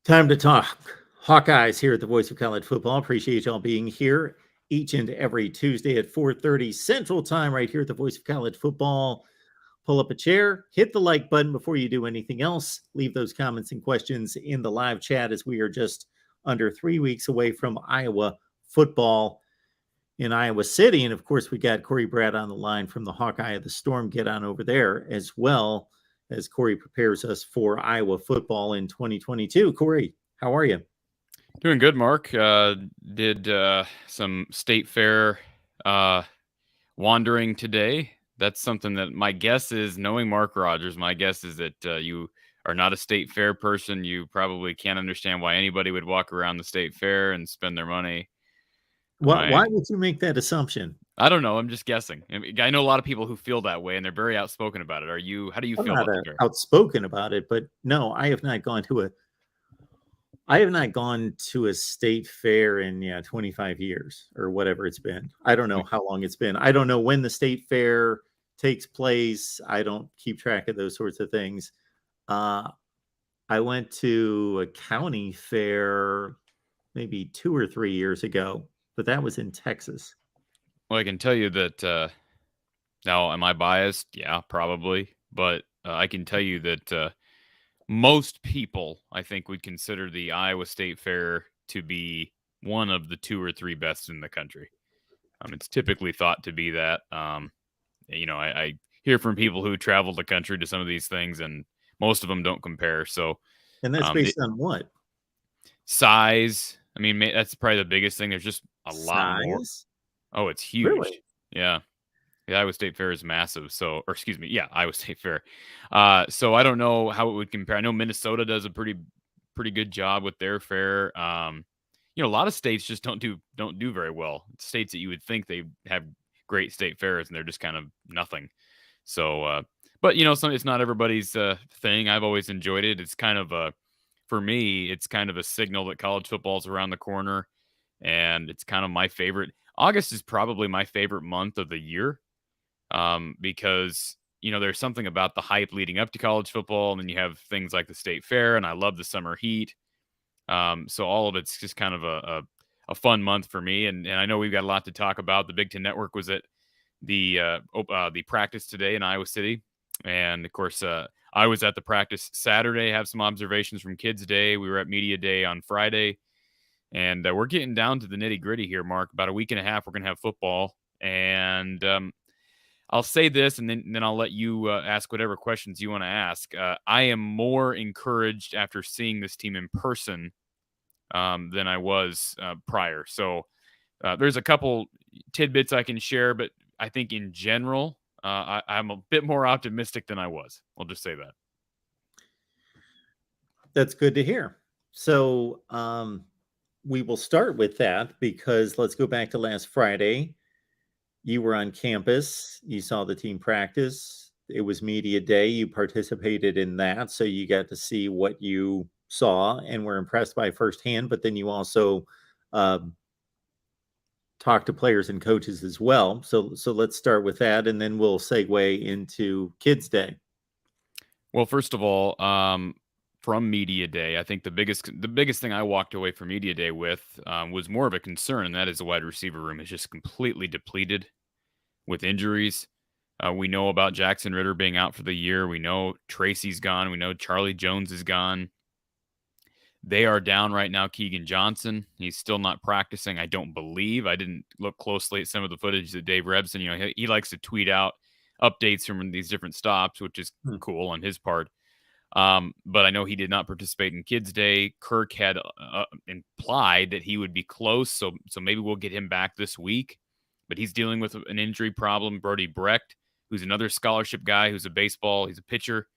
Time to talk. Hawkeyes here at the Voice of College Football. Appreciate y'all being here each and every Tuesday at 4:30 Central Time right here at the Voice of College Football. Pull up a chair, hit the like button before you do anything else. Leave those comments and questions in the live chat as we are just under 3 weeks away from Iowa football in Iowa City. And of course, we got Corey Brad on the line from the Hawkeye of the Storm. Get on over there as well as Corey prepares us for Iowa football in 2022. Corey, how are you? Doing good, Mark. Did some state fair wandering today. That's something that my guess is, knowing Mark Rogers, my guess is that you are not a state fair person. You probably can't understand why anybody would walk around the state fair and spend their money. Why would you make that assumption? I don't know. I'm just guessing. I know a lot of people who feel that way, and they're very outspoken about it. How do you I'm feel not about the fair? outspoken about it, but no, I have not gone to a state fair in 25 years or whatever it's been. I don't know how long it's been. I don't know when the state fair takes place. I don't keep track of those sorts of things. I went to a county fair maybe 2 or 3 years ago, but that was in Texas. Well, I can tell you that now, am I biased? Yeah, probably. But I can tell you that most people, I think, would consider the Iowa State Fair to be one of the 2 or 3 best in the country. It's typically thought to be that. I hear from people who travel the country to some of these things, and most of them don't compare. So, And that's the based on what? size. I mean, that's probably the biggest thing. There's just a lot more. Size? Oh, it's huge. Really? Yeah. The Iowa State Fair is massive. So, or excuse me, yeah, Iowa State Fair. So I don't know how it would compare. I know Minnesota does a pretty good job with their fair. A lot of states just don't do very well. States that you would think they have great state fairs, and they're just kind of nothing. So, but it's not everybody's thing. I've always enjoyed it. It's kind of for me, it's kind of a signal that college football's around the corner, and it's kind of my favorite. August is probably my favorite month of the year, because there's something about the hype leading up to college football, and then you have things like the state fair, and I love the summer heat. So all of it's just kind of a fun month for me, and I know we've got a lot to talk about. The Big Ten Network was at the practice today in Iowa City, and of course I was at the practice Saturday. Have some observations from Kids Day. We were at Media Day on Friday, and we're getting down to the nitty gritty here, Mark. About a week and a half, we're gonna have football, and I'll say this, and then I'll let you ask whatever questions you want to ask. I am more encouraged after seeing this team in person than I was prior. So there's a couple tidbits I can share, but I think in general, I'm a bit more optimistic than I was. I'll just say that. That's good to hear. So we will start with that because let's go back to last Friday. You were on campus. You saw the team practice. It was media day. You participated in that. So you got to see what you saw and were impressed by firsthand. But then you also talked to players and coaches as well. So let's start with that, and then we'll segue into Kids Day. Well, first of all, from Media Day, I think the biggest thing I walked away from Media Day with was more of a concern, and that is the wide receiver room is just completely depleted with injuries. We know about Jackson Ritter being out for the year. We know Tracy's gone. We know Charlie Jones is gone. They are down right now. Keegan Johnson, he's still not practicing, I don't believe. I didn't look closely at some of the footage that Dave Rebson, he likes to tweet out updates from these different stops, which is cool on his part. But I know he did not participate in Kids Day. Kirk had implied that he would be close, so maybe we'll get him back this week. But he's dealing with an injury problem. Brody Brecht, who's another scholarship guy, he's a pitcher.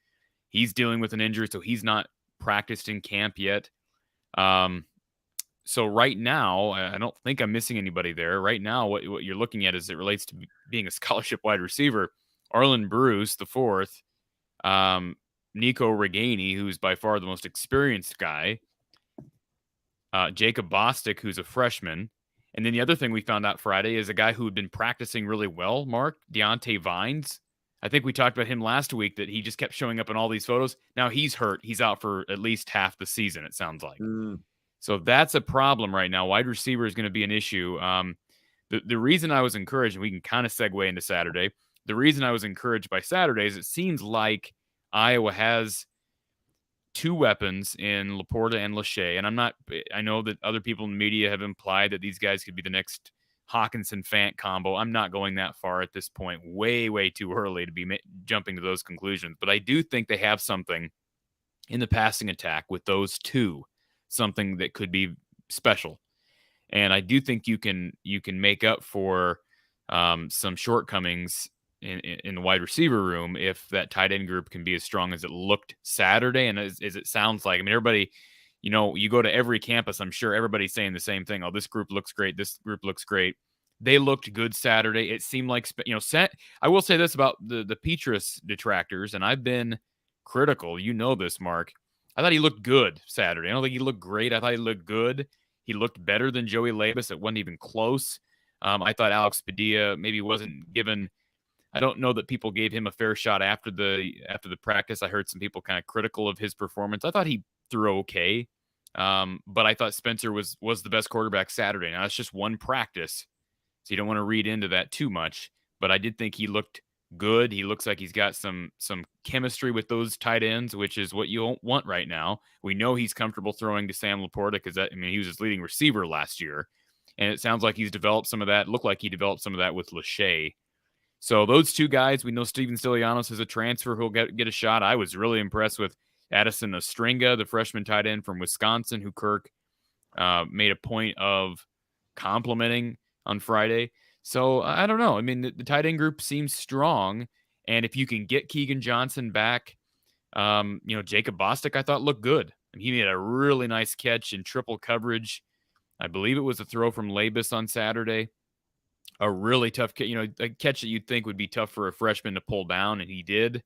He's dealing with an injury, so he's not practiced in camp yet. So right now, I don't think I'm missing anybody there. Right now, what you're looking at as it relates to being a scholarship wide receiver, Arlen Bruce, the fourth, Nico Reganey, who's by far the most experienced guy, Jacob Bostic, who's a freshman. And then the other thing we found out Friday is a guy who had been practicing really well, Mark, Deontay Vines. I think we talked about him last week that he just kept showing up in all these photos. Now he's hurt. He's out for at least half the season, it sounds like. So that's a problem right now. Wide receiver is going to be an issue. The reason I was encouraged, and we can kind of segue into Saturday, the reason I was encouraged by Saturday is it seems like Iowa has two weapons in Laporta and Lachey. And I know that other people in the media have implied that these guys could be the next Hawkinson-Fant combo. I'm not going that far at this point. Way, way too early to be jumping to those conclusions. But I do think they have something in the passing attack with those two, something that could be special. And I do think you can make up for some shortcomings in the wide receiver room if that tight end group can be as strong as it looked Saturday and as it sounds like. I mean, everybody, you go to every campus, I'm sure everybody's saying the same thing. Oh, this group looks great. This group looks great. They looked good Saturday. It seemed like, I will say this about the Petrus detractors, and I've been critical. You know this, Mark. I thought he looked good Saturday. I don't think he looked great. I thought he looked good. He looked better than Joey Labus. It wasn't even close. I thought Alex Padilla maybe wasn't given. I don't know that people gave him a fair shot after the practice. I heard some people kind of critical of his performance. I thought he threw okay, but I thought Spencer was the best quarterback Saturday. Now that's just one practice, so you don't want to read into that too much. But I did think he looked good. He looks like he's got some chemistry with those tight ends, which is what you want right now. We know he's comfortable throwing to Sam Laporta because he was his leading receiver last year, and it sounds like he's developed some of that. Looked like he developed some of that with Lachey. So those two guys, we know Steven Stilianos is a transfer who'll get a shot. I was really impressed with Addison Ostringa, the freshman tight end from Wisconsin, who Kirk made a point of complimenting on Friday. So I don't know. I mean, the tight end group seems strong, and if you can get Keegan Johnson back, Jacob Bostic I thought looked good. And he made a really nice catch in triple coverage. I believe it was a throw from Labus on Saturday. A really tough, a catch that you'd think would be tough for a freshman to pull down, and he did.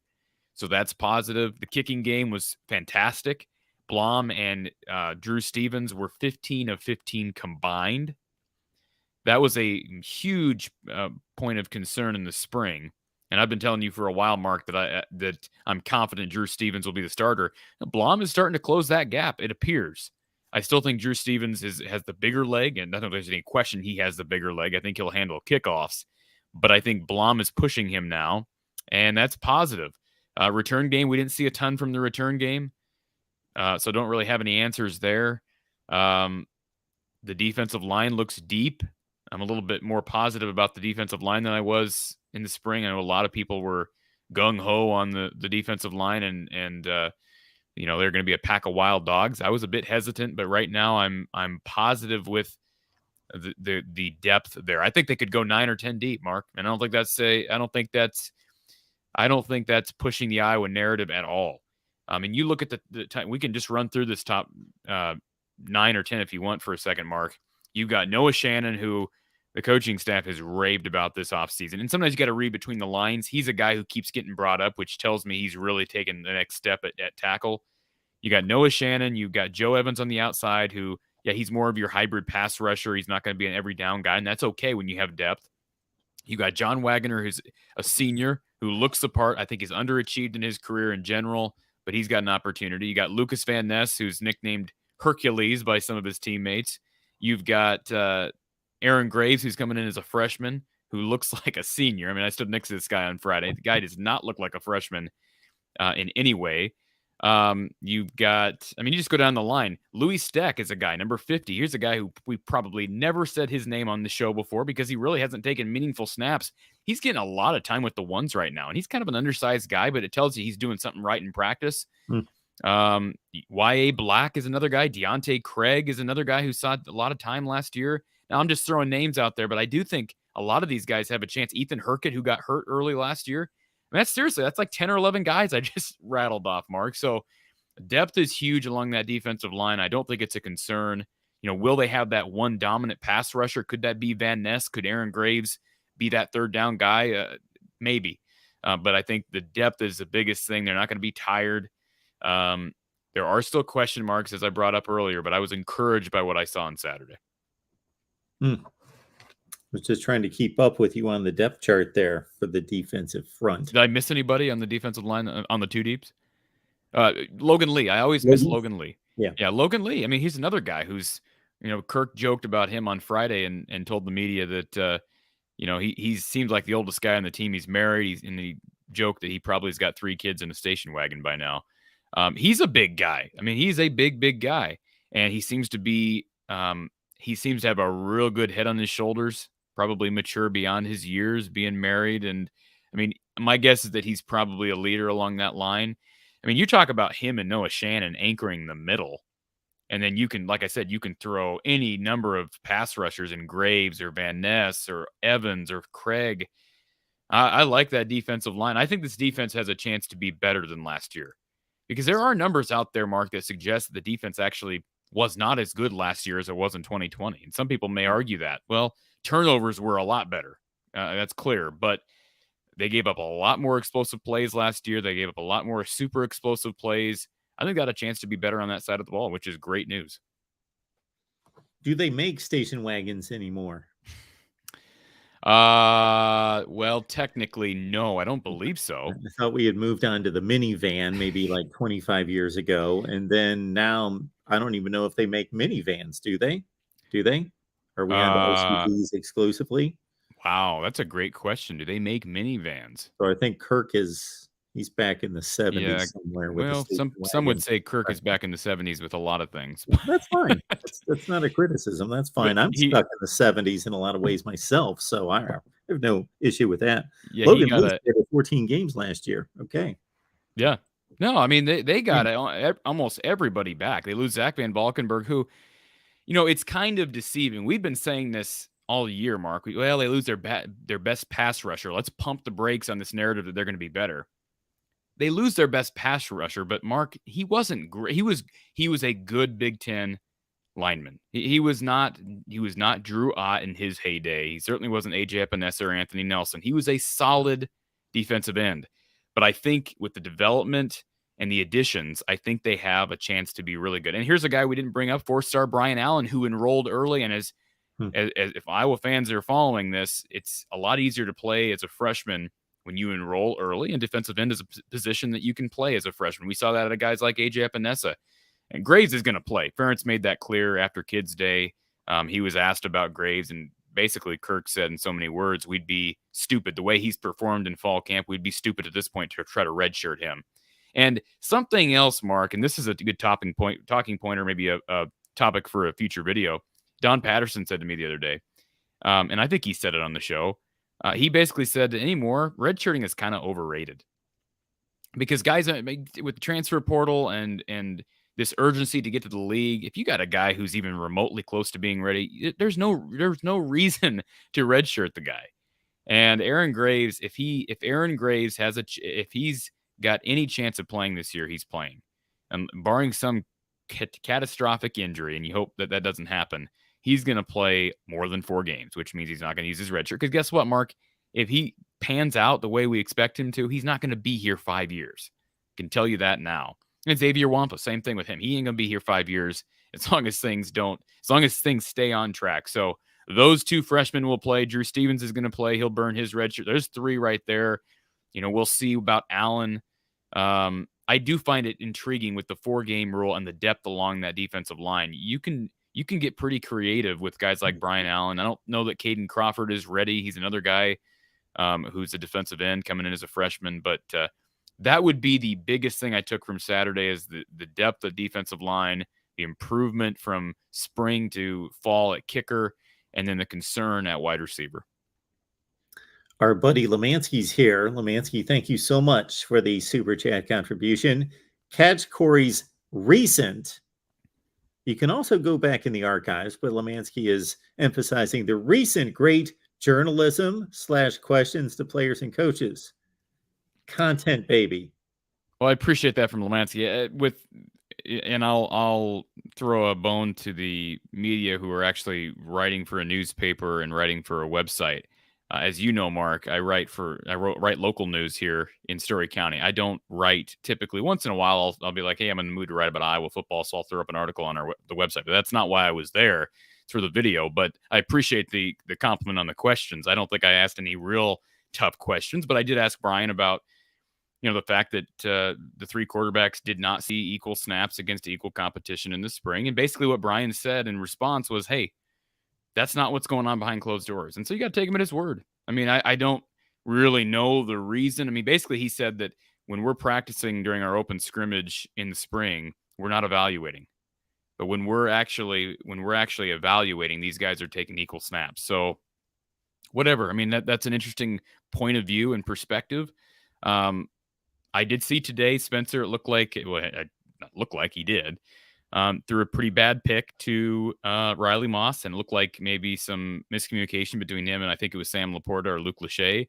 So that's positive. The kicking game was fantastic. Blom and Drew Stevens were 15 of 15 combined. That was a huge point of concern in the spring. And I've been telling you for a while, Mark, that I'm confident Drew Stevens will be the starter. Blom is starting to close that gap, it appears. I still think Drew Stevens has the bigger leg, and I don't think there's any question he has the bigger leg. I think he'll handle kickoffs. But I think Blom is pushing him now, and that's positive. Return game, we didn't see a ton from the return game, so don't really have any answers there. The defensive line looks deep. I'm a little bit more positive about the defensive line than I was in the spring. I know a lot of people were gung-ho on the defensive line, and they're going to be a pack of wild dogs. I was a bit hesitant, but right now I'm positive with the depth there. I think they could go 9 or 10 deep, Mark, and I don't think that's pushing the Iowa narrative at all. I mean, you look at the time. We can just run through this top 9 or 10 if you want for a second, Mark. You've got Noah Shannon, who the coaching staff has raved about this offseason. And sometimes you got to read between the lines. He's a guy who keeps getting brought up, which tells me he's really taken the next step at tackle. You got Noah Shannon. You've got Joe Evans on the outside, who, he's more of your hybrid pass rusher. He's not going to be an every down guy, and that's okay when you have depth. You got John Wagner, who's a senior, who looks the part. I think he's underachieved in his career in general, but he's got an opportunity. You got Lucas Van Ness, who's nicknamed Hercules by some of his teammates. You've got Aaron Graves, who's coming in as a freshman, who looks like a senior. I mean, I stood next to this guy on Friday. The guy does not look like a freshman in any way. You've got, you just go down the line. Louis Steck is a guy, number 50. Here's a guy who we probably never said his name on the show before because he really hasn't taken meaningful snaps. He's getting a lot of time with the ones right now, and he's kind of an undersized guy, but it tells you he's doing something right in practice. Y.A. Black is another guy. Deontay Craig is another guy who saw a lot of time last year. Now, I'm just throwing names out there, but I do think a lot of these guys have a chance. Ethan Herkett, who got hurt early last year. That's like 10 or 11 guys I just rattled off, Mark. So depth is huge along that defensive line. I don't think it's a concern. Will they have that one dominant pass rusher? Could that be Van Ness? Could Aaron Graves be that third down guy? Maybe. But I think the depth is the biggest thing. They're not going to be tired. There are still question marks, as I brought up earlier, but I was encouraged by what I saw on Saturday. Was just trying to keep up with you on the depth chart there for the defensive front. Did I miss anybody on the defensive line on the two deeps? Logan Lee. I always miss Logan Lee. Yeah. Yeah, Logan Lee. I mean, he's another guy who's, Kirk joked about him on Friday and told the media that, he seems like the oldest guy on the team. He's married. And he joked that he probably has got 3 kids in a station wagon by now. He's a big guy. I mean, he's a big guy. And he seems to have a real good head on his shoulders, probably mature beyond his years, being married. And I mean, my guess is that he's probably a leader along that line. I mean, you talk about him and Noah Shannon anchoring the middle. And then you can, like I said, you can throw any number of pass rushers in Graves or Van Ness or Evans or Craig. I like that defensive line. I think this defense has a chance to be better than last year because there are numbers out there, Mark, that suggest that the defense actually was not as good last year as it was in 2020. And some people may argue that. Well, turnovers were a lot better. That's clear. But they gave up a lot more explosive plays last year. They gave up a lot more super explosive plays. I think got a chance to be better on that side of the ball, which is great news. Do they make station wagons anymore? Well, technically, no, I don't believe so. I thought we had moved on to the minivan maybe like 25 years ago. And then now I don't even know if they make minivans. Do they? Are we on to SUVs exclusively? Wow, that's a great question. Do they make minivans? So I think Kirk he's back in the 70s somewhere. Well, some would say Kirk is back in the 70s with a lot of things. That's fine. That's not a criticism. That's fine. I'm stuck in the 70s in a lot of ways myself, so I have no issue with that. Yeah, Logan played 14 games last year. Okay. Yeah. No, I mean they got almost everybody back. They lose Zach Van Valkenburg, who, it's kind of deceiving. We've been saying this all year, Mark. They lose their best pass rusher. Let's pump the brakes on this narrative that they're going to be better. They lose their best pass rusher, but Mark, he wasn't great. He was a good Big Ten lineman. He was not Drew Ott in his heyday. He certainly wasn't AJ Epinesa or Anthony Nelson. He was a solid defensive end. But I think with the development and the additions, I think they have a chance to be really good. And here's a guy we didn't bring up, 4-star Brian Allen, who enrolled early. And as if Iowa fans are following this, it's a lot easier to play as a freshman when you enroll early, and defensive end is a position that you can play as a freshman. We saw that at guys like AJ Epinesa. And Graves is going to play. Ferentz made that clear after Kids Day. He was asked about Graves, and basically Kirk said in so many words, we'd be stupid. The way he's performed in fall camp, we'd be stupid at this point to try to redshirt him. And something else, Mark, and this is a good talking point, or maybe a topic for a future video. Don Patterson said to me the other day, and I think he said it on the show, he basically said anymore, redshirting is kind of overrated because guys with the transfer portal and this urgency to get to the league, if you got a guy who's even remotely close to being ready, there's no reason to redshirt the guy. And Aaron Graves, if Aaron Graves if he's got any chance of playing this year, he's playing, and barring some catastrophic injury, and you hope that doesn't happen. He's going to play more than 4 games, which means he's not going to use his red shirt. Because guess what, Mark? If he pans out the way we expect him to, he's not going to be here 5 years. I can tell you that now. And Xavier Wampa, same thing with him. He ain't going to be here 5 years as long as things stay on track. So those 2 freshmen will play. Drew Stevens is going to play. He'll burn his red shirt. There's 3 right there. We'll see about Allen. I do find it intriguing with the 4-game rule and the depth along that defensive line. You can get pretty creative with guys like Brian Allen. I don't know that Caden Crawford is ready. He's another guy who's a defensive end coming in as a freshman. But that would be the biggest thing I took from Saturday is the depth of defensive line, the improvement from spring to fall at kicker, and then the concern at wide receiver. Our buddy Lemansky's here. Lemansky, thank you so much for the Super Chat contribution. Catch Corey's recent. You can also go back in the archives, but Lemansky is emphasizing the recent great journalism / questions to players and coaches. Content, baby. Well, I appreciate that from Lemansky. And I'll throw a bone to the media who are actually writing for a newspaper and writing for a website. As you know, Mark, I write local news here in Story County. I don't write typically. Once in a while, I'll be like, hey, I'm in the mood to write about Iowa football, so I'll throw up an article on the website. But that's not why I was there. for the video, but I appreciate the compliment on the questions. I don't think I asked any real tough questions, but I did ask Brian about, the fact that the three quarterbacks did not see equal snaps against equal competition in the spring. And basically what Brian said in response was, hey, that's not what's going on behind closed doors. And so you got to take him at his word. I mean, I don't really know the reason. I mean, basically he said that when we're practicing during our open scrimmage in the spring, we're not evaluating. But when we're actually evaluating, these guys are taking equal snaps. So whatever. I mean, that's an interesting point of view and perspective. I did see today, Spencer, it looked like, not look like he did, threw a pretty bad pick to Riley Moss, and it looked like maybe some miscommunication between him and I think it was Sam Laporta or Luke Lachey.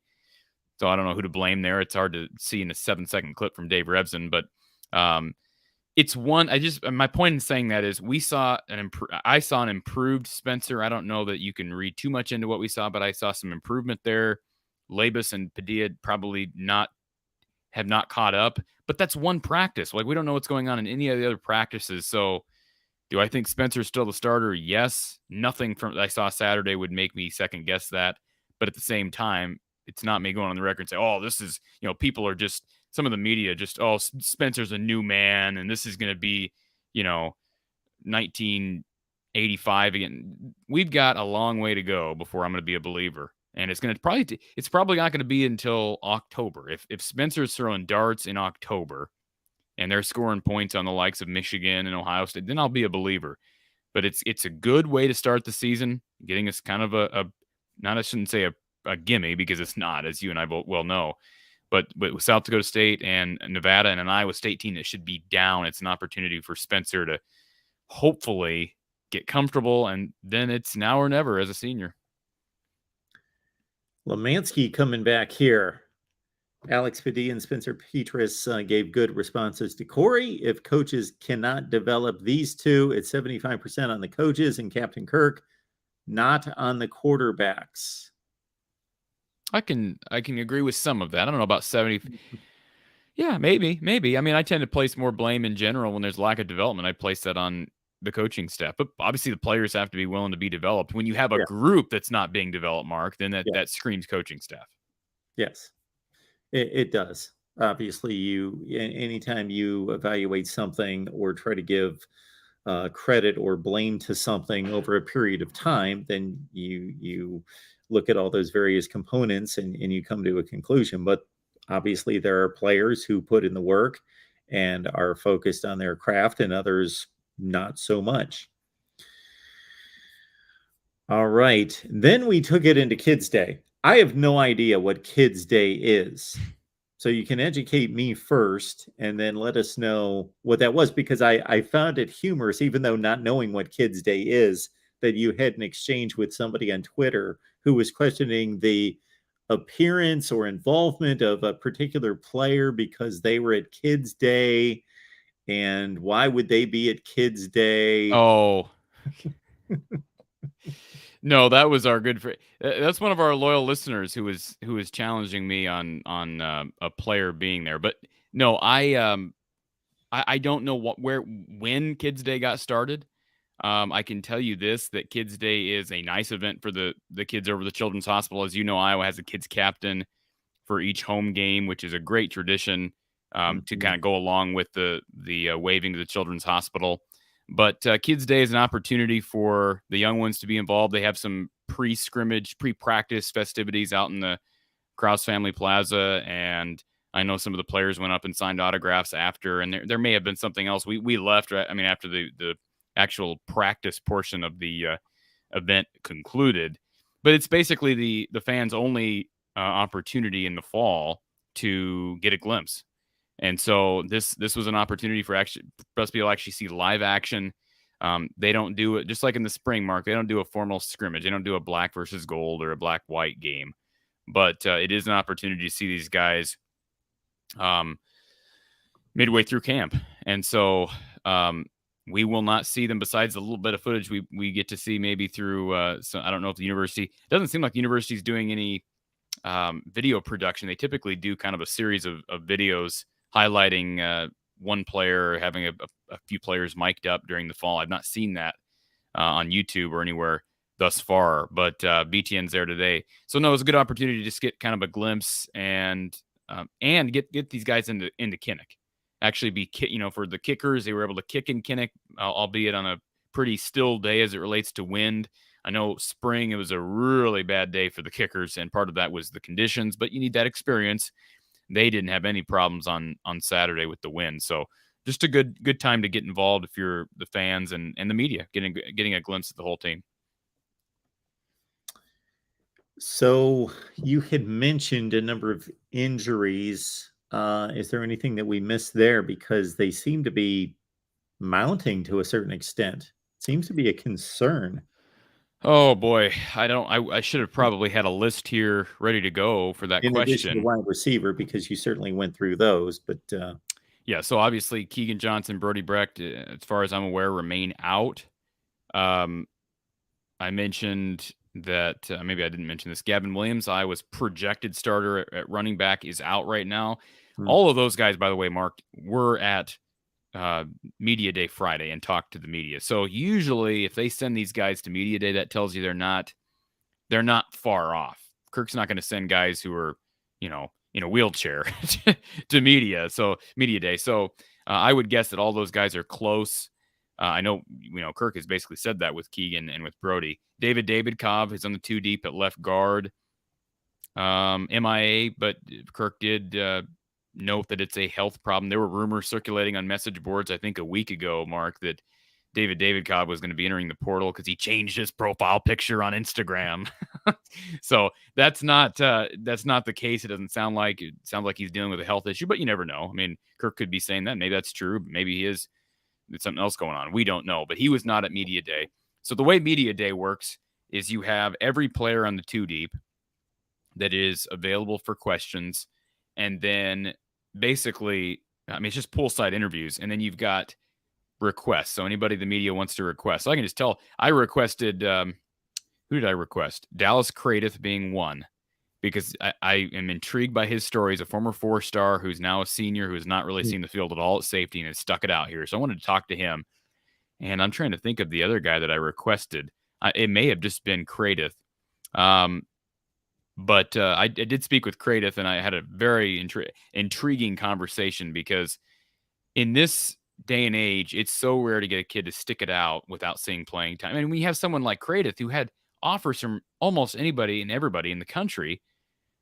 So I don't know who to blame there. It's hard to see in a 7-second clip from Dave Revson, but it's one. My point in saying that is I saw an improved Spencer. I don't know that you can read too much into what we saw, but I saw some improvement there. Labus and Padilla probably have not caught up, but that's one practice. Like, we don't know what's going on in any of the other practices. So do I think Spencer's still the starter? Yes. Nothing from I saw Saturday would make me second guess that. But at the same time, it's not me going on the record and say, oh, this is, people are just, some of the media just, oh, Spencer's a new man and this is going to be, 1985 again. We've got a long way to go before I'm going to be a believer. And it's probably not going to be until October. If Spencer's throwing darts in October and they're scoring points on the likes of Michigan and Ohio State, then I'll be a believer. But it's a good way to start the season, getting us kind of I shouldn't say a gimme, because it's not, as you and I both well know. But with South Dakota State and Nevada and an Iowa State team that should be down, it's an opportunity for Spencer to hopefully get comfortable, and then it's now or never as a senior. Lemansky coming back here. Alex Padilla and Spencer Petras gave good responses to Corey. If coaches cannot develop these two, it's 75% on the coaches and Captain Kirk, not on the quarterbacks. I can agree with some of that. I don't know about 70. Yeah, maybe. I mean, I tend to place more blame in general when there's lack of development. I place that on the coaching staff, but obviously the players have to be willing to be developed. When you have a group that's not being developed, Mark, then that screams coaching staff. Yes, it does. Obviously, anytime you evaluate something or try to give credit or blame to something over a period of time, then you look at all those various components and you come to a conclusion. But obviously there are players who put in the work and are focused on their craft, and others not so much. All right. Then we took it into Kids Day. I have no idea what Kids Day is. So you can educate me first and then let us know what that was, because I found it humorous, even though not knowing what Kids Day is, that you had an exchange with somebody on Twitter who was questioning the appearance or involvement of a particular player because they were at Kids Day. And why would they be at Kids Day? Oh, no, that was our good friend. That's one of our loyal listeners who was challenging me on a player being there. But no, I don't know when Kids Day got started. I can tell you this, that Kids Day is a nice event for the kids over the Children's Hospital. As you know, Iowa has a kids captain for each home game, which is a great tradition to kind of go along with the waving to the Children's Hospital. But Kids Day is an opportunity for the young ones to be involved. They have some pre-scrimmage, pre-practice festivities out in the Krause Family Plaza, and I know some of the players went up and signed autographs after, and there may have been something else. We left, I mean, after the actual practice portion of the event concluded. But it's basically the fans' only opportunity in the fall to get a glimpse. And so this was an opportunity for us to be able to actually see live action. They don't do it just like in the spring, Mark. They don't do a formal scrimmage. They don't do a black versus gold or a black-white game. But it is an opportunity to see these guys midway through camp. And so we will not see them besides a little bit of footage we get to see maybe through. So I don't know if the university, it doesn't seem like the university is doing any video production. They typically do kind of a series of videos highlighting one player, having a few players mic'd up during the fall. I've not seen that on YouTube or anywhere thus far. But BTN's there today, so no, it was a good opportunity to just get kind of a glimpse and get these guys into Kinnick. Actually, for the kickers, they were able to kick in Kinnick, albeit on a pretty still day as it relates to wind. I know spring, it was a really bad day for the kickers, and part of that was the conditions, but you need that experience. They didn't have any problems on Saturday with the wind. So just a good time to get involved if you're the fans and the media, getting a glimpse of the whole team. So you had mentioned a number of injuries. Is there anything that we missed there? Because they seem to be mounting to a certain extent. It seems to be a concern. Oh boy, I should have probably had a list here ready to go for that In addition to question. wide receiver, because you certainly went through those, but Yeah, so obviously Keegan Johnson, Brody Brecht, as far as I'm aware, remain out. I mentioned that maybe I didn't mention this. Gavin Williams, Iowa's projected starter at running back, is out right now. All of those guys, by the way, Mark, were at Media Day Friday and talked to the media. So usually, if they send these guys to Media Day, that tells you they're not far off. Kirk's not going to send guys who are, in a wheelchair to media day. So I would guess that all those guys are close. I know, Kirk has basically said that with Keegan and with Brody. David Cobb is on the 2 deep at left guard. MIA, but Kirk did note that it's a health problem. There were rumors circulating on message boards, I think a week ago, Mark, that David Cobb was going to be entering the portal because he changed his profile picture on Instagram. So that's not the case. It doesn't sound like it. Sounds like he's dealing with a health issue, but you never know. I mean, Kirk could be saying that. Maybe that's true. Maybe he is. There's something else going on. We don't know, but he was not at Media Day. So the way Media Day works is you have every player on the 2 deep that is available for questions. And then basically, it's just poolside interviews. And then you've got requests. So anybody the media wants to request. So I can just tell, I requested, who did I request? Dallas Cradith being one, because I am intrigued by his story. He's a former 4-star who's now a senior who has not really seen the field at all at safety and has stuck it out here. So I wanted to talk to him. And I'm trying to think of the other guy that I requested. It may have just been Cradith. But I did speak with Cradith, and I had a very intriguing conversation, because in this day and age, it's so rare to get a kid to stick it out without seeing playing time. I mean, we have someone like Cradith who had offers from almost anybody and everybody in the country,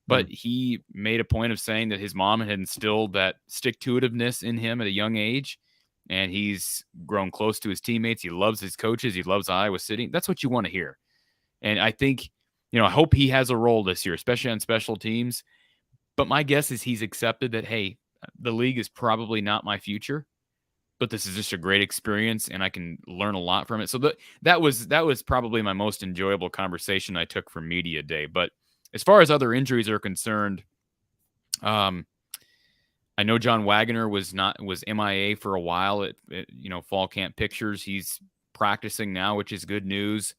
but he made a point of saying that his mom had instilled that stick-to-itiveness in him at a young age, and he's grown close to his teammates. He loves his coaches. He loves Iowa City. That's what you want to hear. And I think, I hope he has a role this year, especially on special teams. But my guess is he's accepted that, hey, the league is probably not my future, but this is just a great experience and I can learn a lot from it. So that was probably my most enjoyable conversation I took from Media Day. But as far as other injuries are concerned, I know John Wagner was MIA for a while at fall camp pictures. He's practicing now, which is good news.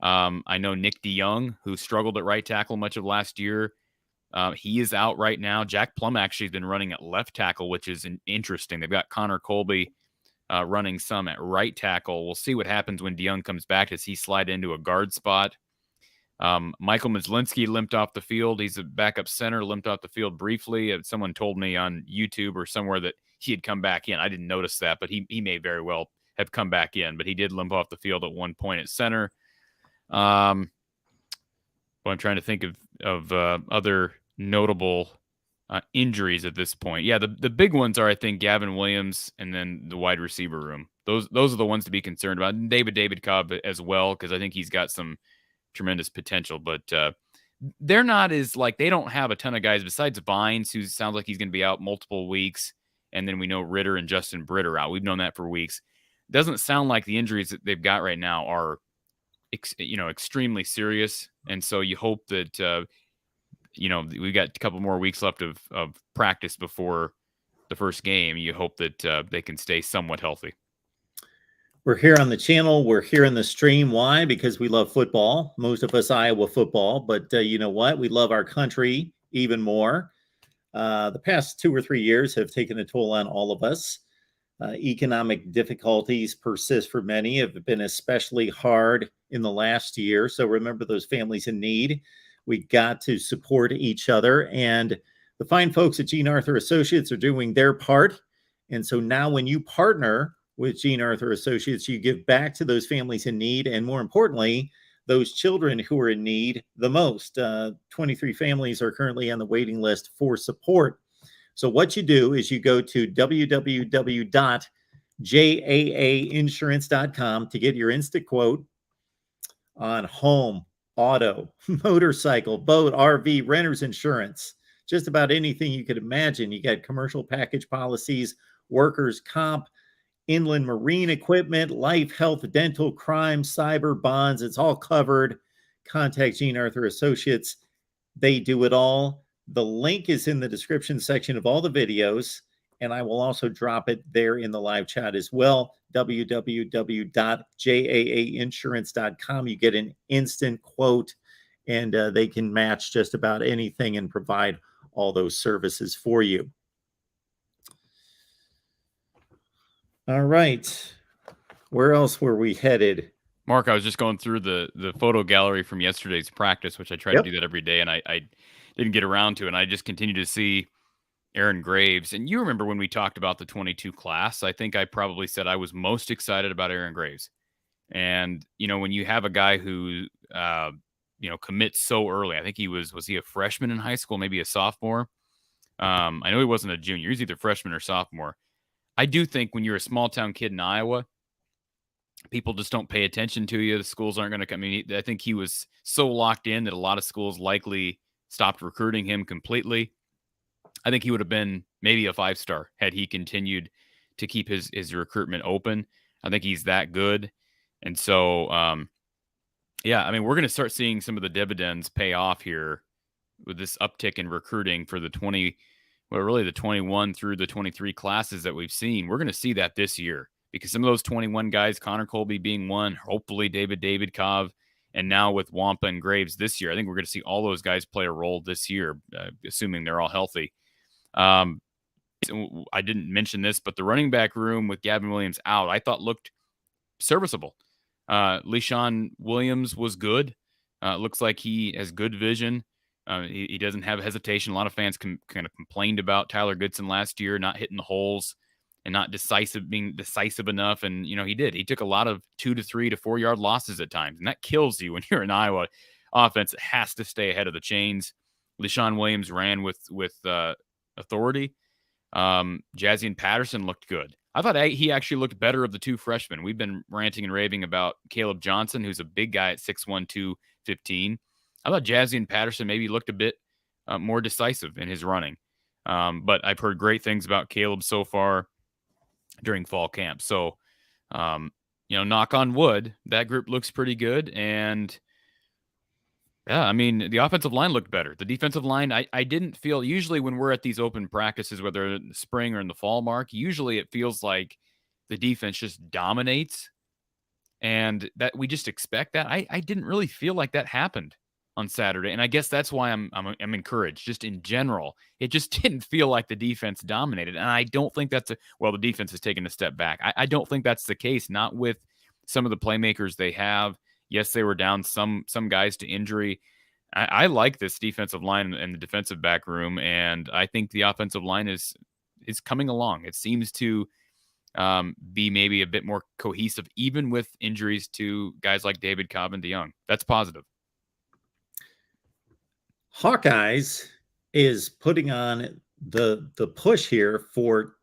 I know Nick DeYoung, who struggled at right tackle much of last year. He is out right now. Jack Plum actually has been running at left tackle, which is interesting. They've got Connor Colby running some at right tackle. We'll see what happens when DeYoung comes back. Does he slide into a guard spot? Michael Myslinski limped off the field. He's a backup center, limped off the field briefly. Someone told me on YouTube or somewhere that he had come back in. I didn't notice that, but he may very well have come back in. But he did limp off the field at one point at center. But I'm trying to think of other notable injuries at this point. Yeah, the big ones are, I think, Gavin Williams and then the wide receiver room. Those are the ones to be concerned about. And David Cobb as well, because I think he's got some tremendous potential. But they're not they don't have a ton of guys besides Vines, who sounds like he's going to be out multiple weeks. And then we know Ritter and Justin Britt are out. We've known that for weeks. Doesn't sound like the injuries that they've got right now are extremely serious. And so you hope that, we got a couple more weeks left of practice before the first game. You hope that they can stay somewhat healthy. We're here on the channel. We're here in the stream. Why? Because we love football. Most of us Iowa football, but you know what? We love our country even more. The past 2 or 3 years have taken a toll on all of us. Economic difficulties persist for many, have been especially hard in the last year. So remember those families in need. We got to support each other. And the fine folks at Gene Arthur Associates are doing their part. And so now when you partner with Gene Arthur Associates, you give back to those families in need. And more importantly, those children who are in need the most. 23 families are currently on the waiting list for support. So what you do is you go to www.jaainsurance.com to get your instant quote on home, auto, motorcycle, boat, RV, renter's insurance, just about anything you could imagine. You got commercial package policies, workers' comp, inland marine equipment, life, health, dental, crime, cyber, bonds. It's all covered. Contact Gene Arthur Associates. They do it all. The link is in the description section of all the videos, and I will also drop it there in the live chat as well. www.jaainsurance.com. You get an instant quote, and they can match just about anything and provide all those services for you. All right. Where else were we headed? Mark, I was just going through the photo gallery from yesterday's practice, which I try to do that every day, and I didn't get around to, and I just continue to see Aaron Graves. And you remember when we talked about the 22 class, I think I probably said I was most excited about Aaron Graves. And, when you have a guy who, commits so early, I think was he a freshman in high school, maybe a sophomore? I know he wasn't a junior. He was either freshman or sophomore. I do think when you're a small town kid in Iowa, people just don't pay attention to you. The schools aren't going to come. I mean, I think he was so locked in that a lot of schools likely stopped recruiting him completely. I think he would have been maybe a 5-star had he continued to keep his recruitment open. I think he's that good. And so, we're going to start seeing some of the dividends pay off here with this uptick in recruiting for the 21 through the 23 classes that we've seen. We're going to see that this year because some of those 21 guys, Connor Colby being one, hopefully David Cobb, and now with Wampa and Graves this year, I think we're going to see all those guys play a role this year, assuming they're all healthy. I didn't mention this, but the running back room with Gavin Williams out, I thought looked serviceable. LeSean Williams was good. Looks like he has good vision. He doesn't have hesitation. A lot of fans kind of complained about Tyler Goodson last year, not hitting the holes and not being decisive enough. And, he did. He took a lot of 2 to 3 to 4 yard losses at times. And that kills you when you're an Iowa offense that has to stay ahead of the chains. LeSean Williams ran with authority. Jazian Patterson looked good. I thought he actually looked better of the two freshmen. We've been ranting and raving about Caleb Johnson, who's a big guy at 6'1", 215. I thought Jazian Patterson maybe looked a bit more decisive in his running. But I've heard great things about Caleb so far during fall camp. So, knock on wood, that group looks pretty good. And yeah, I mean, the offensive line looked better. The defensive line, I didn't feel, usually when we're at these open practices, whether in the spring or in the fall, Mark, usually it feels like the defense just dominates and that we just expect that. I didn't really feel like that happened on Saturday. And I guess that's why I'm encouraged. Just in general, it just didn't feel like the defense dominated. And I don't think the defense has taken a step back. I don't think that's the case, not with some of the playmakers they have. Yes, they were down some guys to injury. I like this defensive line and the defensive back room, and I think the offensive line is coming along. It seems to be maybe a bit more cohesive, even with injuries to guys like David Cobb and DeYoung. That's positive. Hawkeyes is putting on the push here for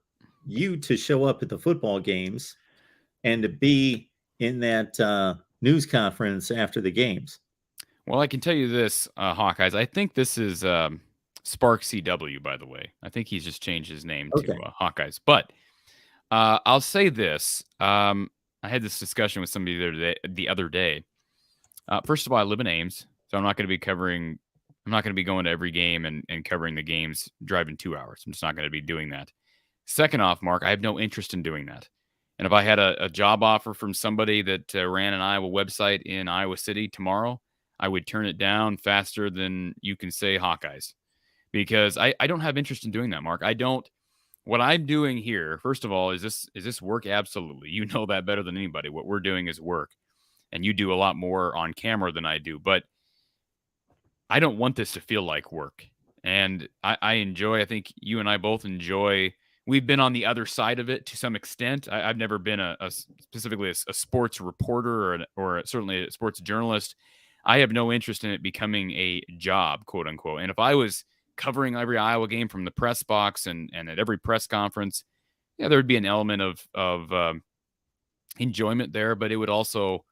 you to show up at the football games and to be in that news conference after the games. Well, I can tell you this, Hawkeyes. I think this is Spark CW, by the way. I think he's just changed his name to Hawkeyes. But I'll say this. I had this discussion with somebody the other day. First of all, I live in Ames, so I'm not going to be going to every game and covering the games driving 2 hours. I'm just not going to be doing that. Second off, Mark, I have no interest in doing that. And if I had a job offer from somebody that ran an Iowa website in Iowa City tomorrow, I would turn it down faster than you can say Hawkeyes, because I don't have interest in doing that, Mark. what I'm doing here, first of all, is this work? Absolutely. You know that better than anybody. What we're doing is work. And you do a lot more on camera than I do. But I don't want this to feel like work. And I enjoy, I think you and I both enjoy, we've been on the other side of it to some extent. I've never been specifically a sports reporter or certainly a sports journalist. I have no interest in it becoming a job, quote unquote. And if I was covering every Iowa game from the press box and at every press conference, yeah, there would be an element of enjoyment there, but it would also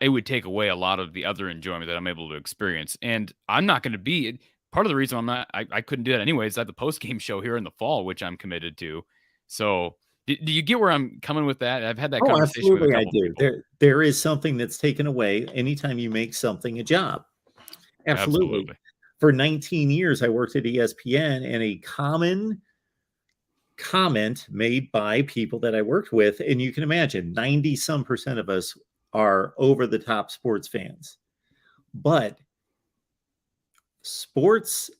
it would take away a lot of the other enjoyment that I'm able to experience. And I'm not going to be part of the reason I couldn't do that anyways. I have the post game show here in the fall, which I'm committed to. So do you get where I'm coming with that? I've had that Oh, conversation with a absolutely, I couple do. people. There is something that's taken away anytime you make something a job. Absolutely. Absolutely. For 19 years, I worked at ESPN, and a common comment made by people that I worked with, and you can imagine 90 some percent of us are over the top sports fans. But sports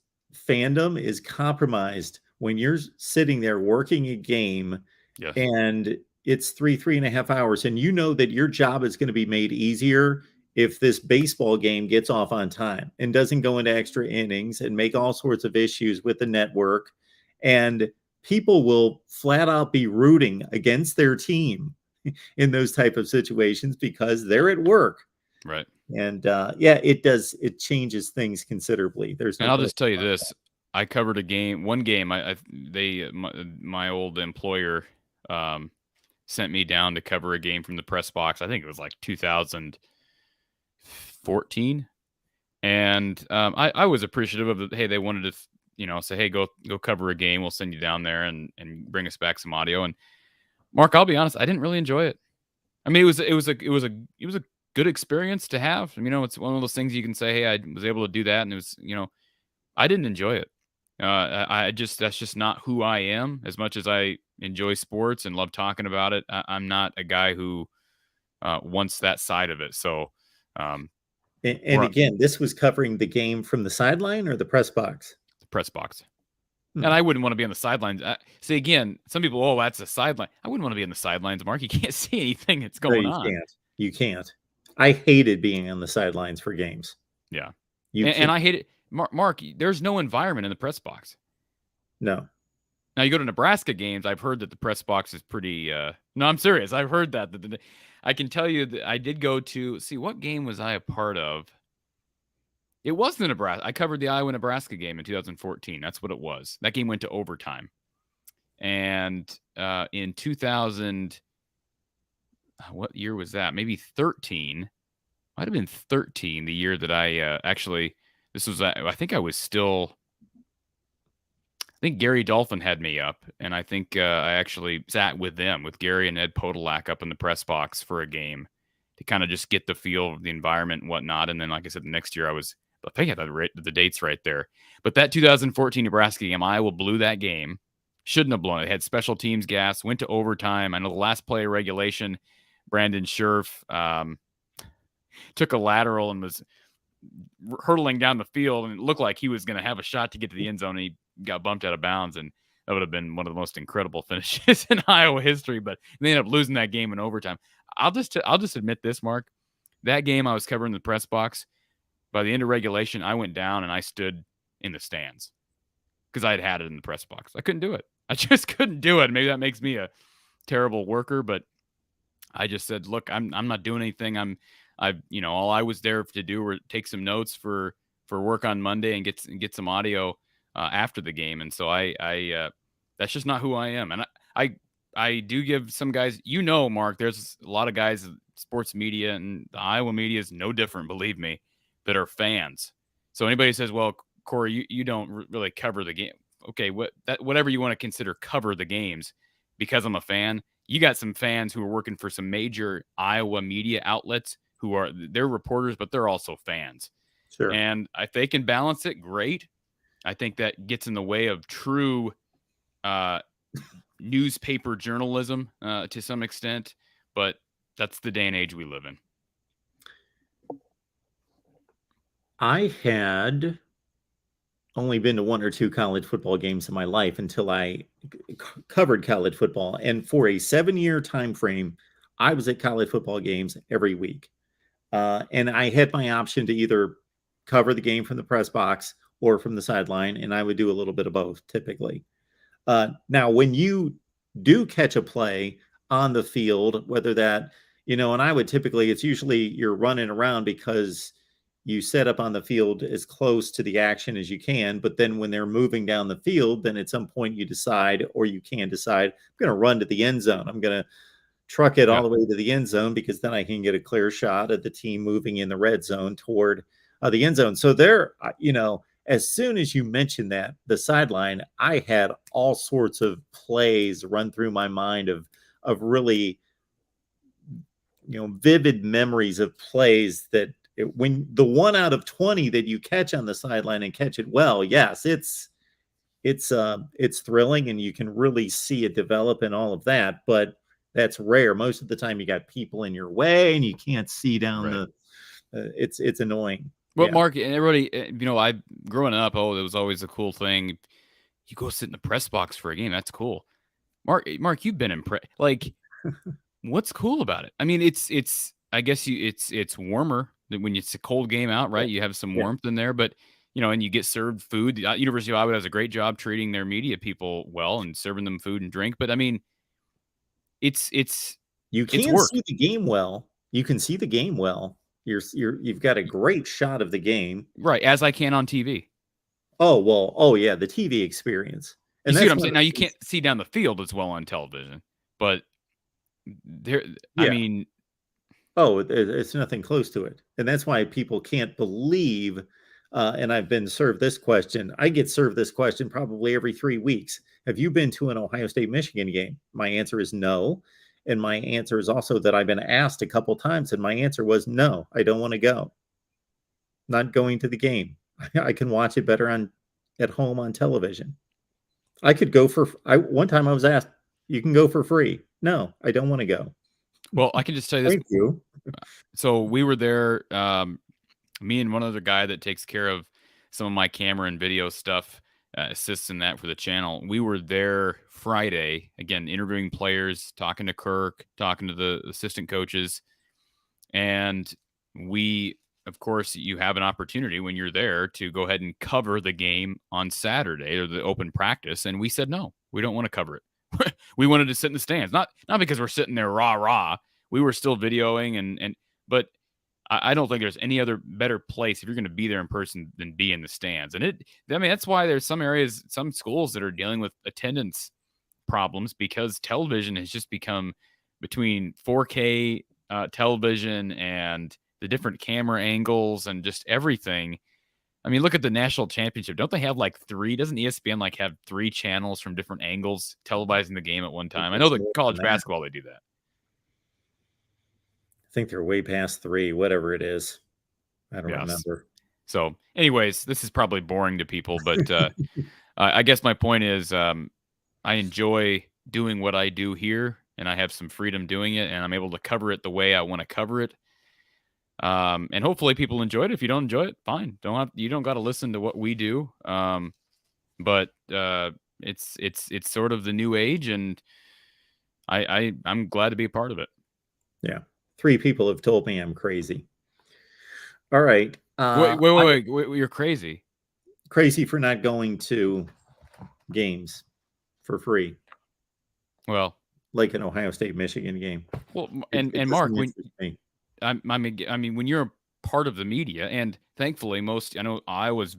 fandom is compromised when you're sitting there working a game Yes. and it's 3.5 hours, and you know that your job is going to be made easier if this baseball game gets off on time and doesn't go into extra innings and make all sorts of issues with the network. And people will flat out be rooting against their team in those type of situations because they're at work. Right. And yeah, it changes things considerably. There's And no I'll question just tell you about this. I covered one game. My old employer sent me down to cover a game from the press box. I think it was like 2014. And I was appreciative of hey, they wanted to, say, hey, go cover a game. We'll send you down there and bring us back some audio. And Mark, I'll be honest, I didn't really enjoy it. I mean, it was a good experience to have. It's one of those things you can say, hey, I was able to do that, and it was, I didn't enjoy it. That's just not who I am. As much as I enjoy sports and love talking about it, I'm not a guy who wants that side of it. So, And again, this was covering the game from the sideline or the press box? the press box. Hmm. And I wouldn't want to be on the sidelines. See, again, some people, oh, that's a sideline. I wouldn't want to be on the sidelines, Mark. You can't see anything that's No, going you on. can't. You can't. I hated being on the sidelines for games. Yeah. You And can't. I hate it. Mark, there's no environment in the press box. No. Now, you go to Nebraska games, I've heard that the press box is pretty no, I'm serious. I've heard that. I can tell you that I did go to see what game was I a part of? It was the Nebraska. I covered the Iowa-Nebraska game in 2014. That's what it was. That game went to overtime. And in 2000, what year was that? Maybe 13. Might have been 13, the year that I actually, this was, I think I was still, I think Gary Dolphin had me up, and I think I actually sat with them, with Gary and Ed Podolak up in the press box for a game to kind of just get the feel of the environment and whatnot. And then, like I said, the next year I think I had the dates right there. But that 2014 Nebraska game, Iowa blew that game. Shouldn't have blown it. It had special teams gas, went to overtime. I know the last play of regulation, Brandon Scherf took a lateral and was hurtling down the field, and it looked like he was going to have a shot to get to the end zone, and he got bumped out of bounds, and that would have been one of the most incredible finishes in Iowa history. But they ended up losing that game in overtime. I'll just admit this, Mark. That game I was covering the press box. By the end of regulation, I went down and I stood in the stands because I had it in the press box. I couldn't do it. I just couldn't do it. Maybe that makes me a terrible worker, but I just said, look, I'm not doing anything. All I was there to do were take some notes for work on Monday and get some audio after the game. And so I that's just not who I am. And I do give some guys, Mark, there's a lot of guys, sports media and the Iowa media is no different, believe me, that are fans. So anybody says, well, Corey, you don't really cover the game. Okay, whatever you want to consider cover the games, because I'm a fan. You got some fans who are working for some major Iowa media outlets they're reporters, but they're also fans. Sure. And if they can balance it, great. I think that gets in the way of true newspaper journalism to some extent, but that's the day and age we live in. I had only been to one or two college football games in my life until I covered college football. And for a 7-year time frame, I was at college football games every week. And I had my option to either cover the game from the press box or from the sideline, and I would do a little bit of both typically. Now, when you do catch a play on the field, whether that, and I would typically, it's usually you're running around because you set up on the field as close to the action as you can. But then when they're moving down the field, then at some point you decide, or you can decide, I'm going to run to the end zone. I'm going to truck it Yeah. all the way to the end zone because then I can get a clear shot of the team moving in the red zone toward the end zone. So there, as soon as you mentioned that, the sideline, I had all sorts of plays run through my mind of really, vivid memories of plays that when the 1 out of 20 that you catch on the sideline and catch it well, yes, it's thrilling and you can really see it develop and all of that, but that's rare. Most of the time you got people in your way and you can't see down Right. it's annoying. Well, Yeah. Mark, and everybody, I growing up, it was always a cool thing. You go sit in the press box for a game. That's cool. Mark, you've been impressed. Like, what's cool about it? I mean, I guess it's warmer when it's a cold game out, right? You have some Yeah. warmth in there, but and you get served food. The University of Iowa does a great job treating their media people well and serving them food and drink. But I mean, it's You it's can work, see the game well. You can see the game well. You've got a great shot of the game. right? As I can on TV. Oh, well, oh yeah, the TV experience. You And see what that's I'm one saying? of Now the you things. can't see down the field as well on television, but there. I Yeah. mean, Oh, it's nothing close to it. And that's why people can't believe, and I've been served this question. I get served this question probably every 3 weeks. Have you been to an Ohio State Michigan game? My answer is no. And my answer is also that I've been asked a couple times, and my answer was no, I don't want to go. Not going to the game. I can watch it better at home on television. I could go for one time I was asked, you can go for free. No, I don't want to go. well, I can just tell you this. Thank you. So we were there. Me and one other guy that takes care of some of my camera and video stuff, assists in that for the channel. We were there Friday, again, interviewing players, talking to Kirk, talking to the assistant coaches. And of course, you have an opportunity when you're there to go ahead and cover the game on Saturday or the open practice. And we said, no, we don't want to cover it. We wanted to sit in the stands, not because we're sitting there rah. We were still videoing but I don't think there's any other better place if you're going to be there in person than be in the stands. And that's why there's some areas, some schools that are dealing with attendance problems because television has just become between 4K television and the different camera angles and just everything. I mean, look at the national championship. Don't they have like three? Doesn't ESPN have three channels from different angles televising the game at one time? I know It's that more than college that. basketball, they do that. I think they're way past 3, whatever it is. I don't Yes. remember. So, anyways, this is probably boring to people, but I guess my point is I enjoy doing what I do here, and I have some freedom doing it, and I'm able to cover it the way I want to cover it. And hopefully people enjoy it. If you don't enjoy it, fine. You don't got to listen to what we do. But it's sort of the new age, and I'm glad to be a part of it. Yeah. 3 people have told me I'm crazy. All right. Wait, you're crazy. Crazy for not going to games for free, Well, like an Ohio State Michigan game. and It Mark, doesn't interest me. I mean, when you're a part of the media, and thankfully, I know Iowa's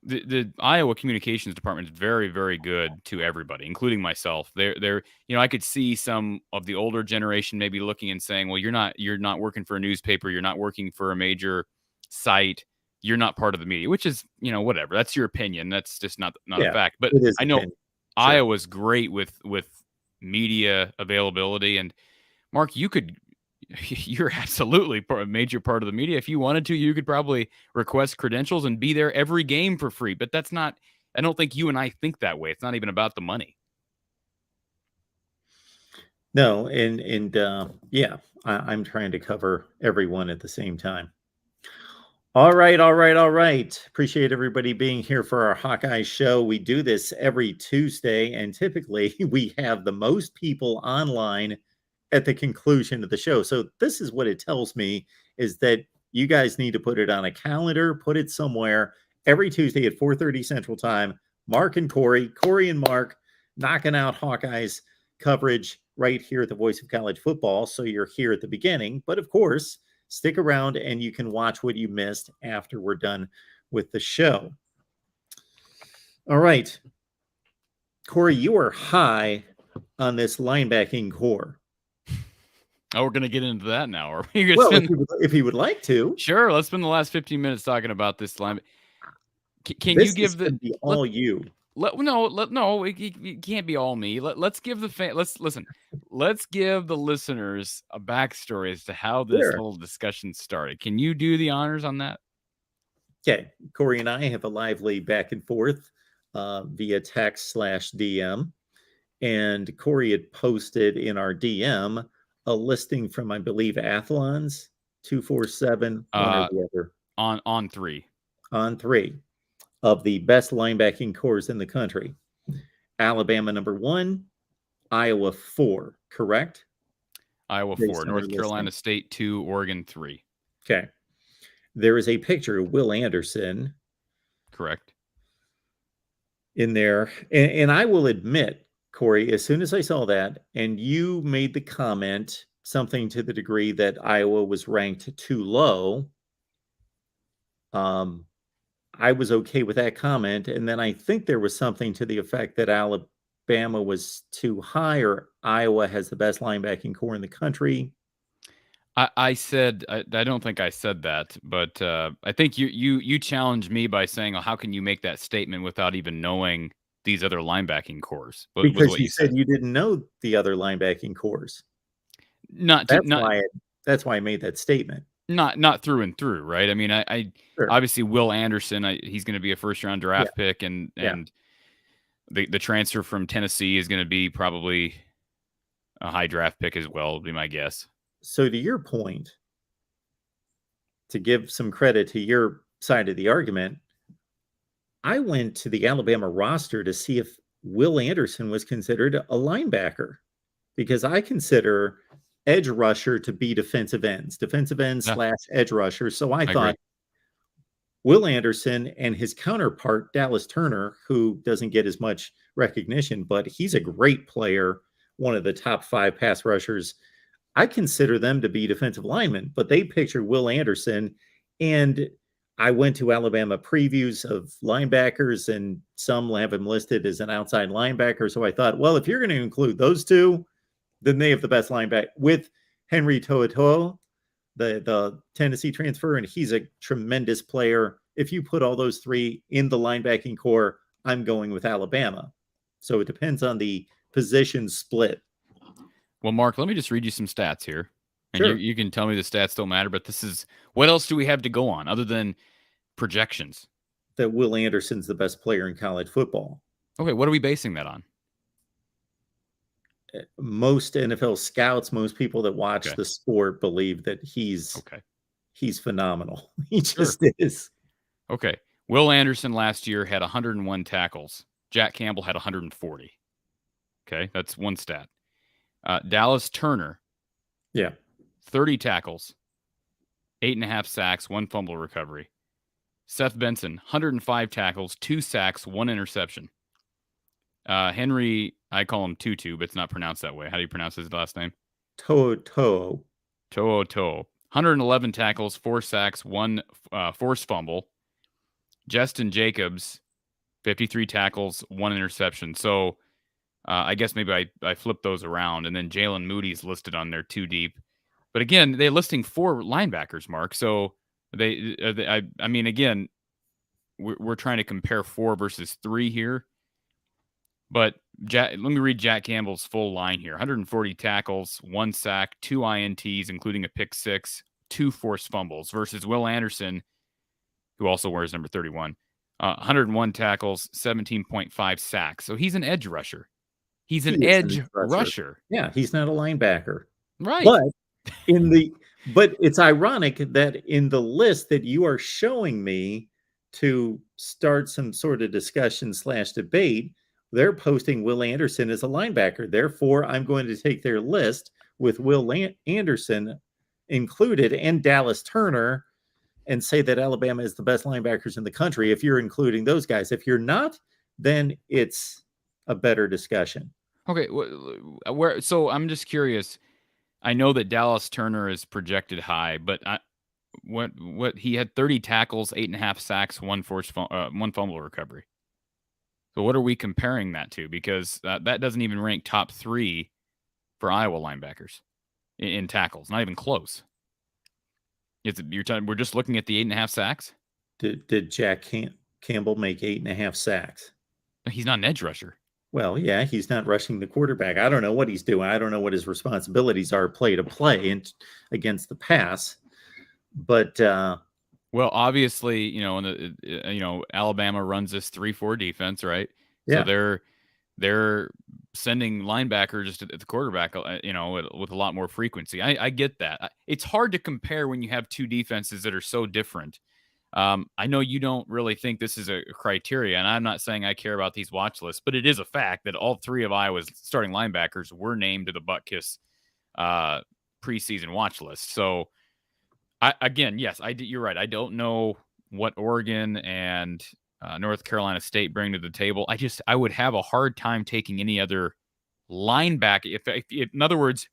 the Iowa communications department is very, very good to everybody, including myself. They're I could see some of the older generation maybe looking and saying, well, you're not working for a newspaper, you're not working for a major site, you're not part of the media, which is, whatever. That's your opinion. That's just not a Yeah, fact. But it is I know opinion. Sure. Iowa's great with media availability. And Mark, you're absolutely a major part of the media. If you wanted to, you could probably request credentials and be there every game for free. But that's not, I don't think you and I think that way. It's not even about the money. No, and yeah, I'm trying to cover everyone at the same time. All right, all right, all right. Appreciate everybody being here for our Hawkeye show. We do this every Tuesday, and typically we have the most people online at the conclusion of the show. So this is what it tells me is that you guys need to put it on a calendar, put it somewhere every Tuesday at 4:30 Central Time. Mark and Corey and Mark knocking out Hawkeyes coverage right here at the Voice of College Football. So you're here at the beginning, but of course, stick around and you can watch what you missed after we're done with the show. All right. Corey, you are high on this linebacking core. Oh, we're going to get into that now. Are we gonna Well, spend... if you would like to. Sure, let's spend the last 15 minutes talking about this line. Can this you give the be all you? No, it can't be all me. Let's give the let's give the listeners a backstory as to how this little discussion started. Can you do the honors on that? Okay, Corey and I have a lively back and forth via text/DM, and Corey had posted in our DM a listing from, I believe, Athlon's 247 one or the other on three of the best linebacking cores in the country. Alabama number 1, Iowa 4, correct? Iowa 4, North Carolina State 2, Oregon 3. Okay. There is a picture of Will Anderson. Correct. In there. And I will admit, Corey, as soon as I saw that, and you made the comment, something to the degree that Iowa was ranked too low, I was okay with that comment. And then I think there was something to the effect that Alabama was too high, or Iowa has the best linebacking core in the country. I said, I don't think I said that, but I think you challenged me by saying, oh, how can you make that statement without even knowing these other linebacking cores? Because you said you didn't know the other linebacking cores. That's why I made that statement. Not through and through, right? I mean, I sure. Obviously Will Anderson, he's going to be a first-round draft pick, and the transfer from Tennessee is going to be probably a high draft pick as well, would be my guess. So to your point, to give some credit to your side of the argument, I went to the Alabama roster to see if Will Anderson was considered a linebacker, because I consider edge rusher to be defensive ends / edge rusher. So I thought agree. Will Anderson and his counterpart, Dallas Turner, who doesn't get as much recognition, but he's a great player, one of the top 5 pass rushers. I consider them to be defensive linemen, but they picture Will Anderson. And I went to Alabama previews of linebackers, and some have him listed as an outside linebacker. So I thought, well, if you're going to include those two, then they have the best linebacker with Henry To'oTo'o, the Tennessee transfer, and he's a tremendous player. If you put all those 3 in the linebacking core, I'm going with Alabama. So it depends on the position split. Well, Mark, let me just read you some stats here. And sure. you can tell me the stats don't matter, but this is, what else do we have to go on other than projections? That Will Anderson's the best player in college football. Okay, what are we basing that on? Most NFL scouts, most people that watch the sport believe that he's phenomenal. He just is. Okay. Will Anderson last year had 101 tackles. Jack Campbell had 140. Okay, that's one stat. Dallas Turner, 30 tackles, 8.5 sacks, 1 fumble recovery. Seth Benson, 105 tackles, 2 sacks, 1 interception. Henry, I call him Tutu, but it's not pronounced that way. How do you pronounce his last name? To'oTo'o. 111 tackles, 4 sacks, 1 forced fumble. Justin Jacobs, 53 tackles, 1 interception. So I guess maybe I flipped those around, and then Jalen Moody's listed on there 2 deep. But again, they're listing 4 linebackers, Mark. So I mean, again, we're trying to compare 4 versus 3 here. But let me read Jack Campbell's full line here. 140 tackles, 1 sack, 2 INTs, including a pick 6, 2 forced fumbles, versus Will Anderson, who also wears number 31. 101 tackles, 17.5 sacks. So he's an edge rusher. He's an edge rusher. Yeah, he's not a linebacker. Right. But in the But it's ironic that in the list that you are showing me to start some sort of discussion / debate, they're posting Will Anderson as a linebacker. Therefore, I'm going to take their list with Will Anderson included and Dallas Turner and say that Alabama is the best linebackers in the country if you're including those guys. If you're not, then it's a better discussion. Okay, where? So I'm just curious. I know that Dallas Turner is projected high, but what he had 30 tackles, 8.5 sacks, one fumble recovery. So what are we comparing that to? Because that doesn't even rank top 3 for Iowa linebackers in tackles. Not even close. We're just looking at the 8.5 sacks. Did Jack Campbell make 8.5 sacks? He's not an edge rusher. Well, yeah, he's not rushing the quarterback. I don't know what he's doing. I don't know what his responsibilities are play to play and against the pass. But well, obviously, Alabama runs this 3-4 defense, right? Yeah. So they're sending linebackers just at the quarterback, with a lot more frequency. I get that. It's hard to compare when you have two defenses that are so different. I know you don't really think this is a criteria, and I'm not saying I care about these watch lists, but it is a fact that all 3 of Iowa's starting linebackers were named to the Butt-Kiss preseason watch list. So, yes, you're right. I don't know what Oregon and North Carolina State bring to the table. I would have a hard time taking any other linebacker. If in other words,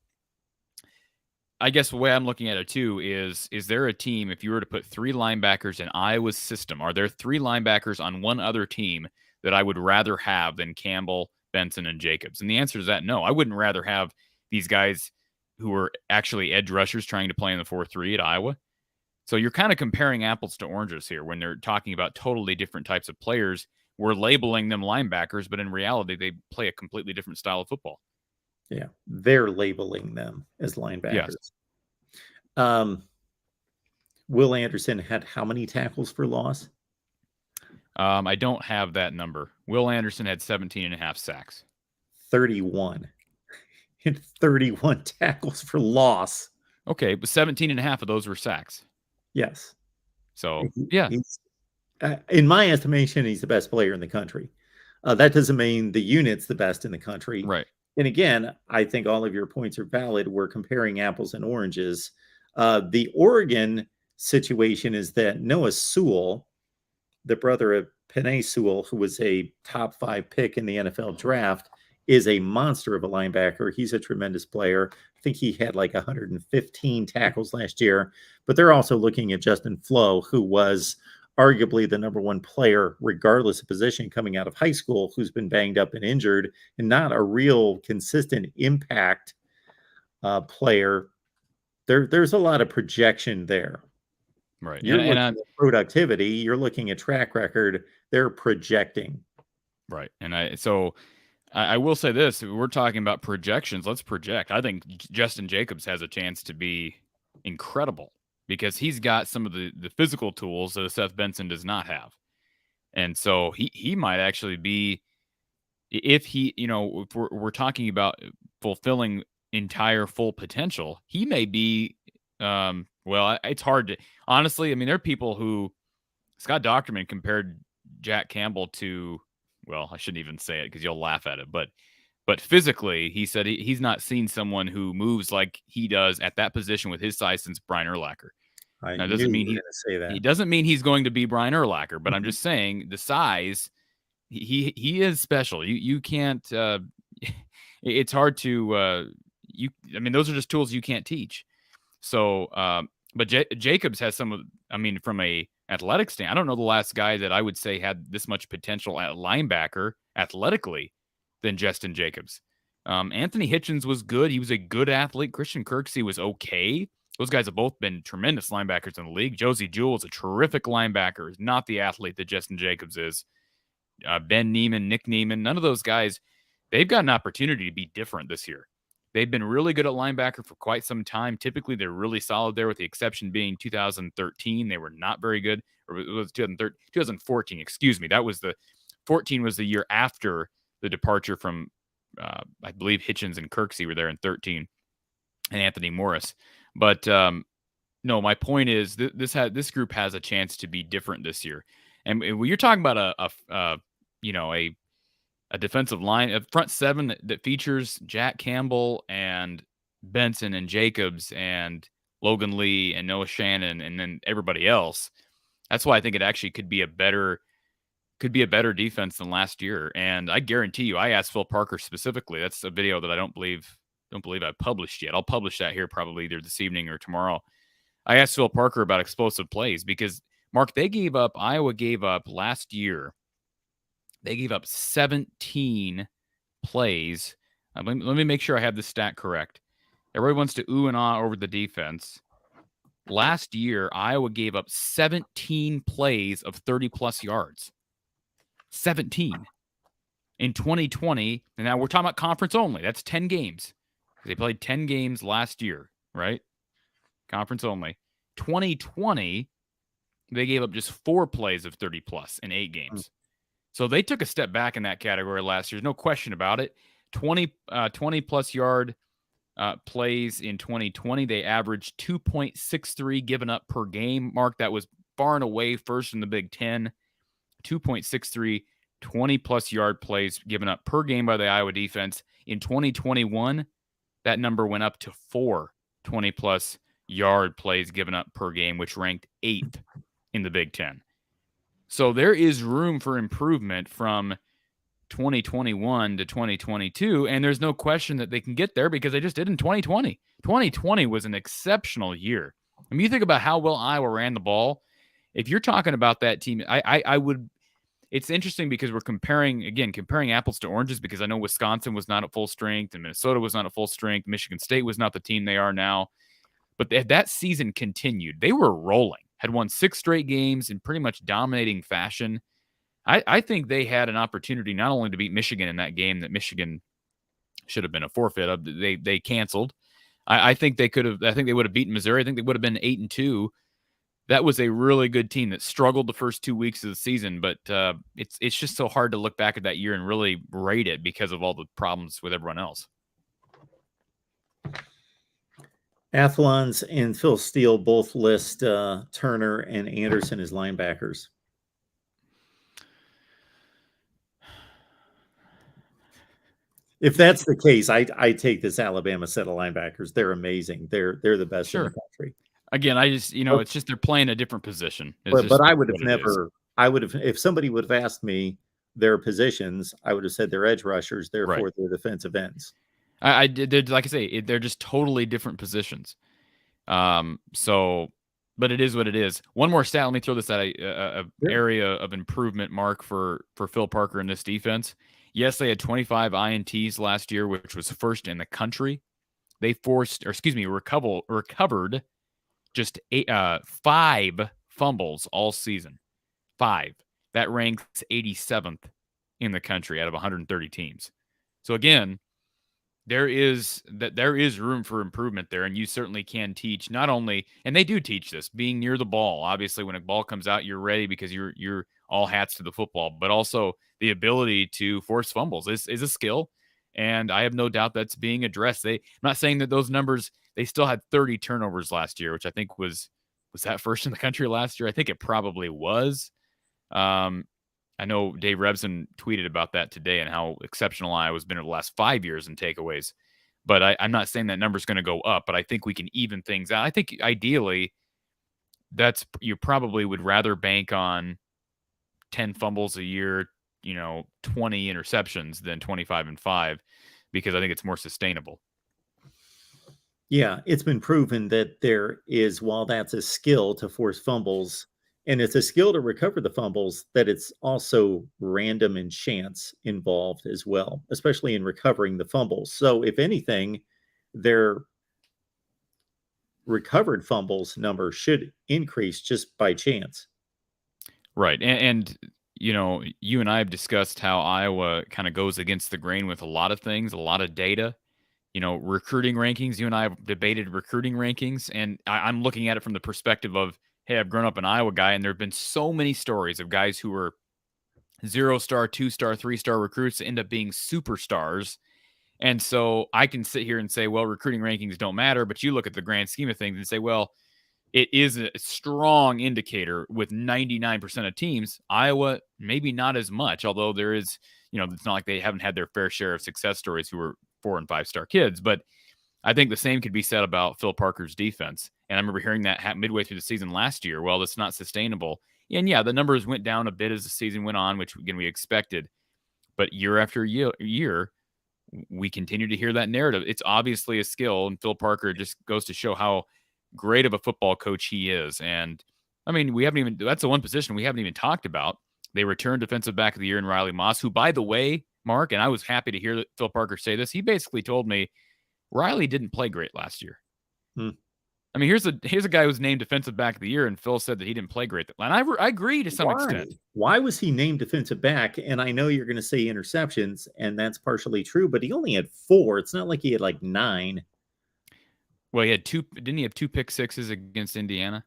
I guess the way I'm looking at it too is there a team, if you were to put 3 linebackers in Iowa's system, are there 3 linebackers on one other team that I would rather have than Campbell, Benson, and Jacobs? And the answer is that no, I wouldn't rather have these guys who are actually edge rushers trying to play in the 4-3 at Iowa. So you're kind of comparing apples to oranges here when they're talking about totally different types of players. We're labeling them linebackers, but in reality, they play a completely different style of football. Yeah, they're labeling them as linebackers. Yes. Will Anderson had how many tackles for loss? I don't have that number. Will Anderson had 17.5 sacks. 31. And 31 tackles for loss. Okay, but 17.5 of those were sacks. Yes. So, yeah. In my estimation, he's the best player in the country. That doesn't mean the unit's the best in the country. Right. And again, I think all of your points are valid. We're comparing apples and oranges. The Oregon situation is that Noah Sewell, the brother of Penei Sewell, who was a top 5 pick in the NFL draft, is a monster of a linebacker. He's a tremendous player. I think he had like 115 tackles last year. But they're also looking at Justin Flo, who was arguably the number 1 player, regardless of position, coming out of high school, who's been banged up and injured and not a real consistent impact player. There's a lot of projection there. Right. You're looking at productivity. You're looking at track record. They're projecting. Right. And I will say this. We're talking about projections. Let's project. I think Justin Jacobs has a chance to be incredible because he's got some of the physical tools that Seth Benson does not have. And so he might actually be, if he, if we're talking about fulfilling entire full potential, he may be, well, it's hard to, honestly, I mean, there are people who, Scott Docterman compared Jack Campbell to, well, I shouldn't even say it because you'll laugh at it, but physically, he said he's not seen someone who moves like he does at that position with his size since Brian Urlacher. That doesn't mean he doesn't mean he's going to be Brian Urlacher, but I'm just saying the size, he is special. You can't, it's hard to, I mean, those are just tools you can't teach. So, but Jacobs has some of, I mean, from a athletic stand, I don't know the last guy that I would say had this much potential at linebacker athletically than Justin Jacobs. Anthony Hitchens was good. He was a good athlete. Christian Kirksey was okay. Those guys have both been tremendous linebackers in the league. Josie Jewell is a terrific linebacker. Is not the athlete that Justin Jacobs is. Ben Neiman, Nick Neiman, none of those guys, they've got an opportunity to be different this year. They've been really good at linebacker for quite some time. Typically, they're really solid there, with the exception being 2013. They were not very good. Or it was 2014, excuse me. 14 was the year after the departure from, I believe Hitchens and Kirksey were there in 13, and Anthony Morris. But No, my point is this group has a chance to be different this year. And when you're talking about a defensive line, a front seven that features Jack Campbell and Benson and Jacobs and Logan Lee and Noah Shannon and then everybody else. That's why I think it actually could be a better defense than last year. And I guarantee you, I asked Phil Parker specifically. That's a video that I don't believe I published yet. I'll publish that here probably either this evening or tomorrow. I asked Phil Parker about explosive plays because, Mark, Iowa gave up last year. They gave up 17 plays. Let me make sure I have the stat correct. Everybody wants to ooh and ah over the defense. Last year, Iowa gave up 17 plays of 30-plus yards. 17. In 2020, and now we're talking about conference only. That's 10 games. They played 10 games last year, right? Conference only. 2020, they gave up just 4 plays of 30-plus in 8 games. So they took a step back in that category last year. There's no question about it. 20-plus yard plays in 2020. They averaged 2.63 given up per game. Mark, that was far and away first in the Big Ten. 2.63 20-plus yard plays given up per game by the Iowa defense. In 2021, that number went up to 4 20-plus yard plays given up per game, which ranked 8th in the Big Ten. So there is room for improvement from 2021 to 2022, and there's no question that they can get there because they just did in 2020. 2020 was an exceptional year. I mean, you think about how well Iowa ran the ball. If you're talking about that team, I would. It's interesting because we're comparing apples to oranges because I know Wisconsin was not at full strength and Minnesota was not at full strength. Michigan State was not the team they are now. But that season continued. They were rolling, had won 6 straight games in pretty much dominating fashion. I think they had an opportunity not only to beat Michigan in that game that Michigan should have been a forfeit of. They canceled. I think they could have. I think they would have beaten Missouri. I think they would have been 8-2. That was a really good team that struggled the first 2 weeks of the season, but it's just so hard to look back at that year and really rate it because of all the problems with everyone else. Athlons and Phil Steele both list Turner and Anderson as linebackers. If that's the case, I take this Alabama set of linebackers. They're amazing. They're the best in the country. Again, it's just they're playing a different position. But I would have never. I would have, if somebody would have asked me their positions, I would have said they're edge rushers. Therefore, they're defensive ends. I did, like I say, they're just totally different positions. But it is what it is. One more stat. Let me throw this at a area of improvement, Mark, for Phil Parker in this defense. Yes, they had 25 INTs last year, which was first in the country. They recovered just 5 fumbles all season. 5. That ranks 87th in the country out of 130 teams. So again, there is room for improvement there, and you certainly can teach not only, and they do teach this, being near the ball. Obviously, when a ball comes out, you're ready because you're all hats to the football, but also the ability to force fumbles is a skill, and I have no doubt that's being addressed. I'm not saying that those numbers, they still had 30 turnovers last year, which I think was that first in the country last year? I think it probably was. I know Dave Rebson tweeted about that today and how exceptional Iowa's been over the last 5 years in takeaways. But I'm not saying that number's going to go up, but I think we can even things out. I think ideally you probably would rather bank on 10 fumbles a year, 20 interceptions than 25-5, because I think it's more sustainable. Yeah, it's been proven that there is, while that's a skill to force fumbles, and it's a skill to recover the fumbles, that it's also random and chance involved as well, especially in recovering the fumbles. So if anything, their recovered fumbles number should increase just by chance. Right. And you and I have discussed how Iowa kind of goes against the grain with a lot of things, a lot of data. Recruiting rankings. You and I have debated recruiting rankings, and I'm looking at it from the perspective of, hey, I've grown up an Iowa guy, and there have been so many stories of guys who were 0-star, 2-star, 3-star recruits that end up being superstars. And so I can sit here and say, well, recruiting rankings don't matter, but you look at the grand scheme of things and say, well, it is a strong indicator with 99% of teams. Iowa, maybe not as much, although there is, it's not like they haven't had their fair share of success stories who were 4- and 5-star kids. But I think the same could be said about Phil Parker's defense. And I remember hearing that midway through the season last year. Well, that's not sustainable. And yeah, the numbers went down a bit as the season went on, which again we expected. But year after year, we continue to hear that narrative. It's obviously a skill, and Phil Parker just goes to show how great of a football coach he is. And I mean, that's the one position we haven't even talked about. They returned defensive back of the year in Riley Moss, who, by the way, Mark, and I was happy to hear Phil Parker say this. He basically told me Riley didn't play great last year. I mean, here's a guy who's named defensive back of the year, and Phil said that he didn't play great. And I agree to some extent. Why was he named defensive back? And I know you're going to say interceptions, and that's partially true, but he only had 4. It's not like he had like 9. Well, he had 2. Didn't he have 2 pick sixes against Indiana?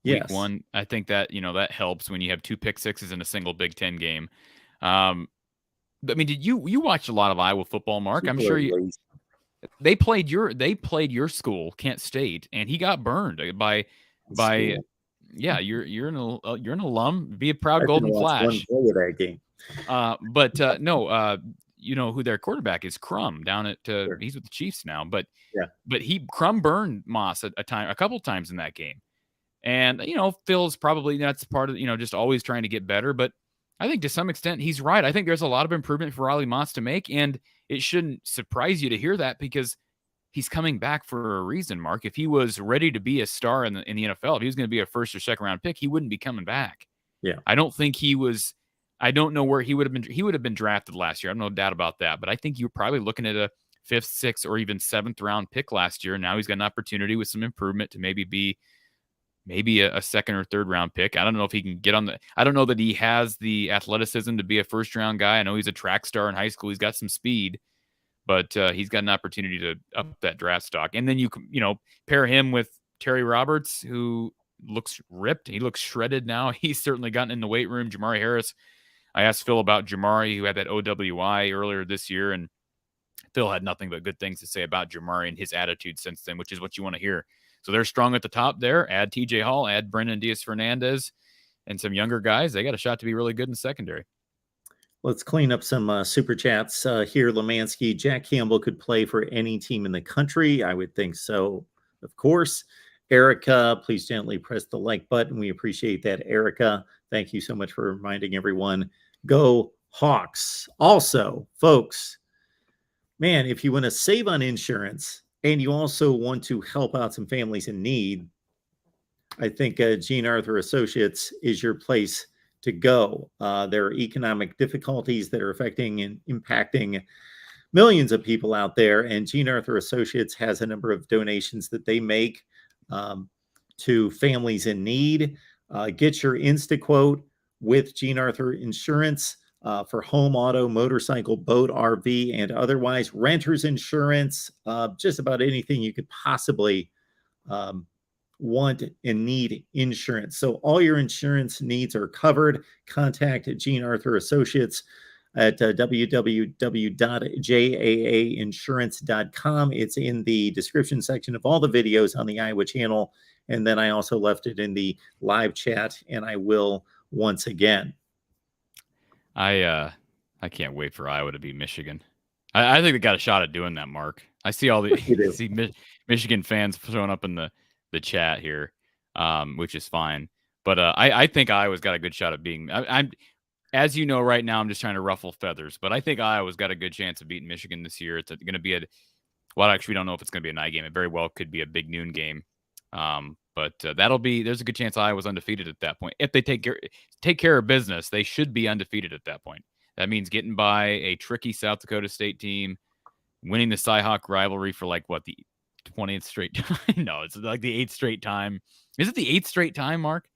Yes. Week 1. I think that, that helps when you have 2 pick sixes in a single Big Ten game. I mean, did you watched a lot of Iowa football, Mark? I'm sure you. They played your school, Kent State, and he got burned by yeah. You're an alum. Be a proud Golden Flash. One that game. But no. You know who their quarterback is? Crum down at Sure. He's with the Chiefs now. But yeah, Crum burned Moss a couple times in that game. And, Phil's probably, that's part of, just always trying to get better. But I think to some extent he's right. I think there's a lot of improvement for Riley Moss to make. And it shouldn't surprise you to hear that because he's coming back for a reason, Mark. If he was ready to be a star in the NFL, if he was going to be a 1st or 2nd round pick, he wouldn't be coming back. Yeah. I don't think he was. I don't know where he would have been. He would have been drafted last year. I have no doubt about that. But I think you're probably looking at a 5th, 6th, or even 7th round pick last year. Now he's got an opportunity with some improvement to maybe be a 2nd or 3rd round pick. I don't know if he can get on I don't know that he has the athleticism to be a 1st round guy. I know he's a track star in high school. He's got some speed, but he's got an opportunity to up that draft stock. And then you pair him with Terry Roberts, who looks ripped. He looks shredded now. He's certainly gotten in the weight room. Jamari Harris. I asked Phil about Jamari, who had that OWI earlier this year, and Phil had nothing but good things to say about Jamari and his attitude since then, which is what you want to hear. So they're strong at the top there. Add TJ Hall, add Brendan Diaz-Fernandez, and some younger guys. They got a shot to be really good in the secondary. Let's clean up some super chats here. Lemansky, Jack Campbell could play for any team in the country. I would think so, of course. Erica, please gently press the like button. We appreciate that, Erica. Thank you so much for reminding everyone. Go Hawks. Also, folks, man, if you want to save on insurance and you also want to help out some families in need, I think Gene Arthur Associates is your place to go. There are economic difficulties that are affecting and impacting millions of people out there, and Gene Arthur Associates has a number of donations that they make to families in need. Get your InstaQuote with Gene Arthur Insurance for home, auto, motorcycle, boat, RV, and otherwise. Renter's insurance, just about anything you could possibly want and need insurance. So all your insurance needs are covered. Contact Gene Arthur Associates at www.jaainsurance.com. It's in the description section of all the videos on the Iowa channel. And then I also left it in the live chat, and I will once again. I can't wait for Iowa to beat Michigan. I think they got a shot at doing that, Mark. I see all the Michigan fans showing up in the chat here, which is fine. But I think Iowa's got a good shot at being. I'm as you know, right now I'm just trying to ruffle feathers, but I think Iowa's got a good chance of beating Michigan this year. It's going to be actually we don't know if it's going to be a night game. It very well could be a big noon game. But there's a good chance Iowa's undefeated at that point. If they take care of business, they should be undefeated at that point. That means getting by a tricky South Dakota State team, winning the Cy-Hawk rivalry for the 20th straight time. No, it's like the 8th straight time. Is it the 8th straight time, Mark?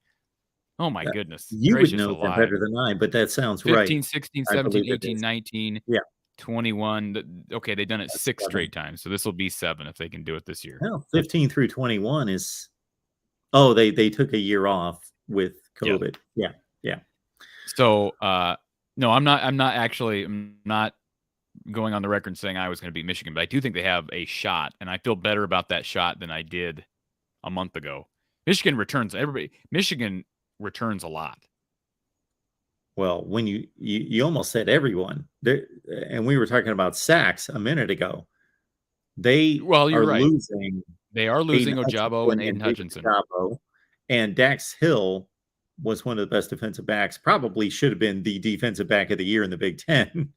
Oh my goodness. You would know that better than I, but that sounds 15, right. 15, 16, 17, 18, 19. Yeah. 21. Okay, they've done it 6 straight times, so this will be 7 if they can do it this year. Well, 15 through 21 is. Oh, they took a year off with COVID. Yeah. So, no, I'm not going on the record saying I was going to beat Michigan, but I do think they have a shot, and I feel better about that shot than I did a month ago. Michigan returns a lot. Well, when you almost said everyone there, and we were talking about sacks a minute ago. They Well, you're are right. losing They are Aiden losing Ojabo and Hutchinson Aiden and David Hutchinson. Ojabo, and Dax Hill was one of the best defensive backs. Probably should have been the defensive back of the year in the Big Ten.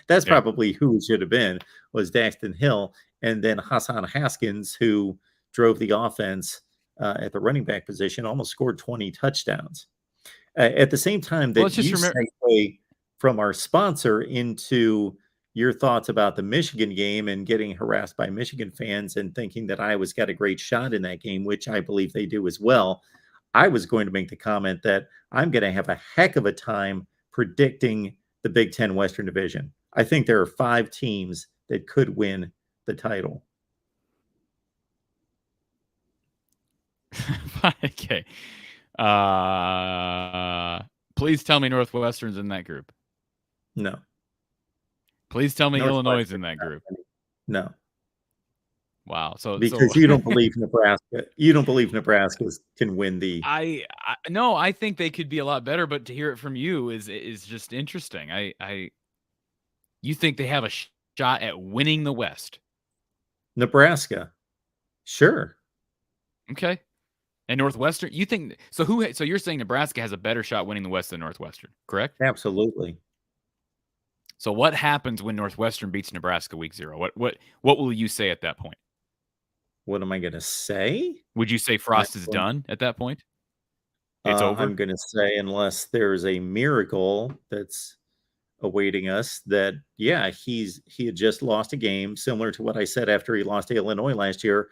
That's probably who it should have been, was Daxton Hill, and then Hassan Haskins, who drove the offense at the running back position, almost scored 20 touchdowns. At the same time Well, that let's just you remember. segue from our sponsor into your thoughts about the Michigan game and getting harassed by Michigan fans and thinking that Iowa's got a great shot in that game, which I believe they do as well. I was going to make the comment that I'm going to have a heck of a time predicting the Big Ten Western Division. I think there are 5 teams that could win the title. Okay. Please tell me Northwestern's in that group. No. Please tell me Illinois is in that group. No. Wow. Because you don't believe Nebraska. You don't believe Nebraska can win the. No, I think they could be a lot better, but to hear it from you is just interesting. You think they have a shot at winning the West? Nebraska, sure. Okay. And Northwestern, you think so? So you're saying Nebraska has a better shot winning the West than Northwestern, correct? Absolutely. So what happens when Northwestern beats Nebraska week 0? What will you say at that point? What am I going to say? Would you say Frost is done at that point? It's over? I'm going to say, unless there's a miracle that's awaiting us, that, yeah, he had just lost a game, similar to what I said after he lost to Illinois last year.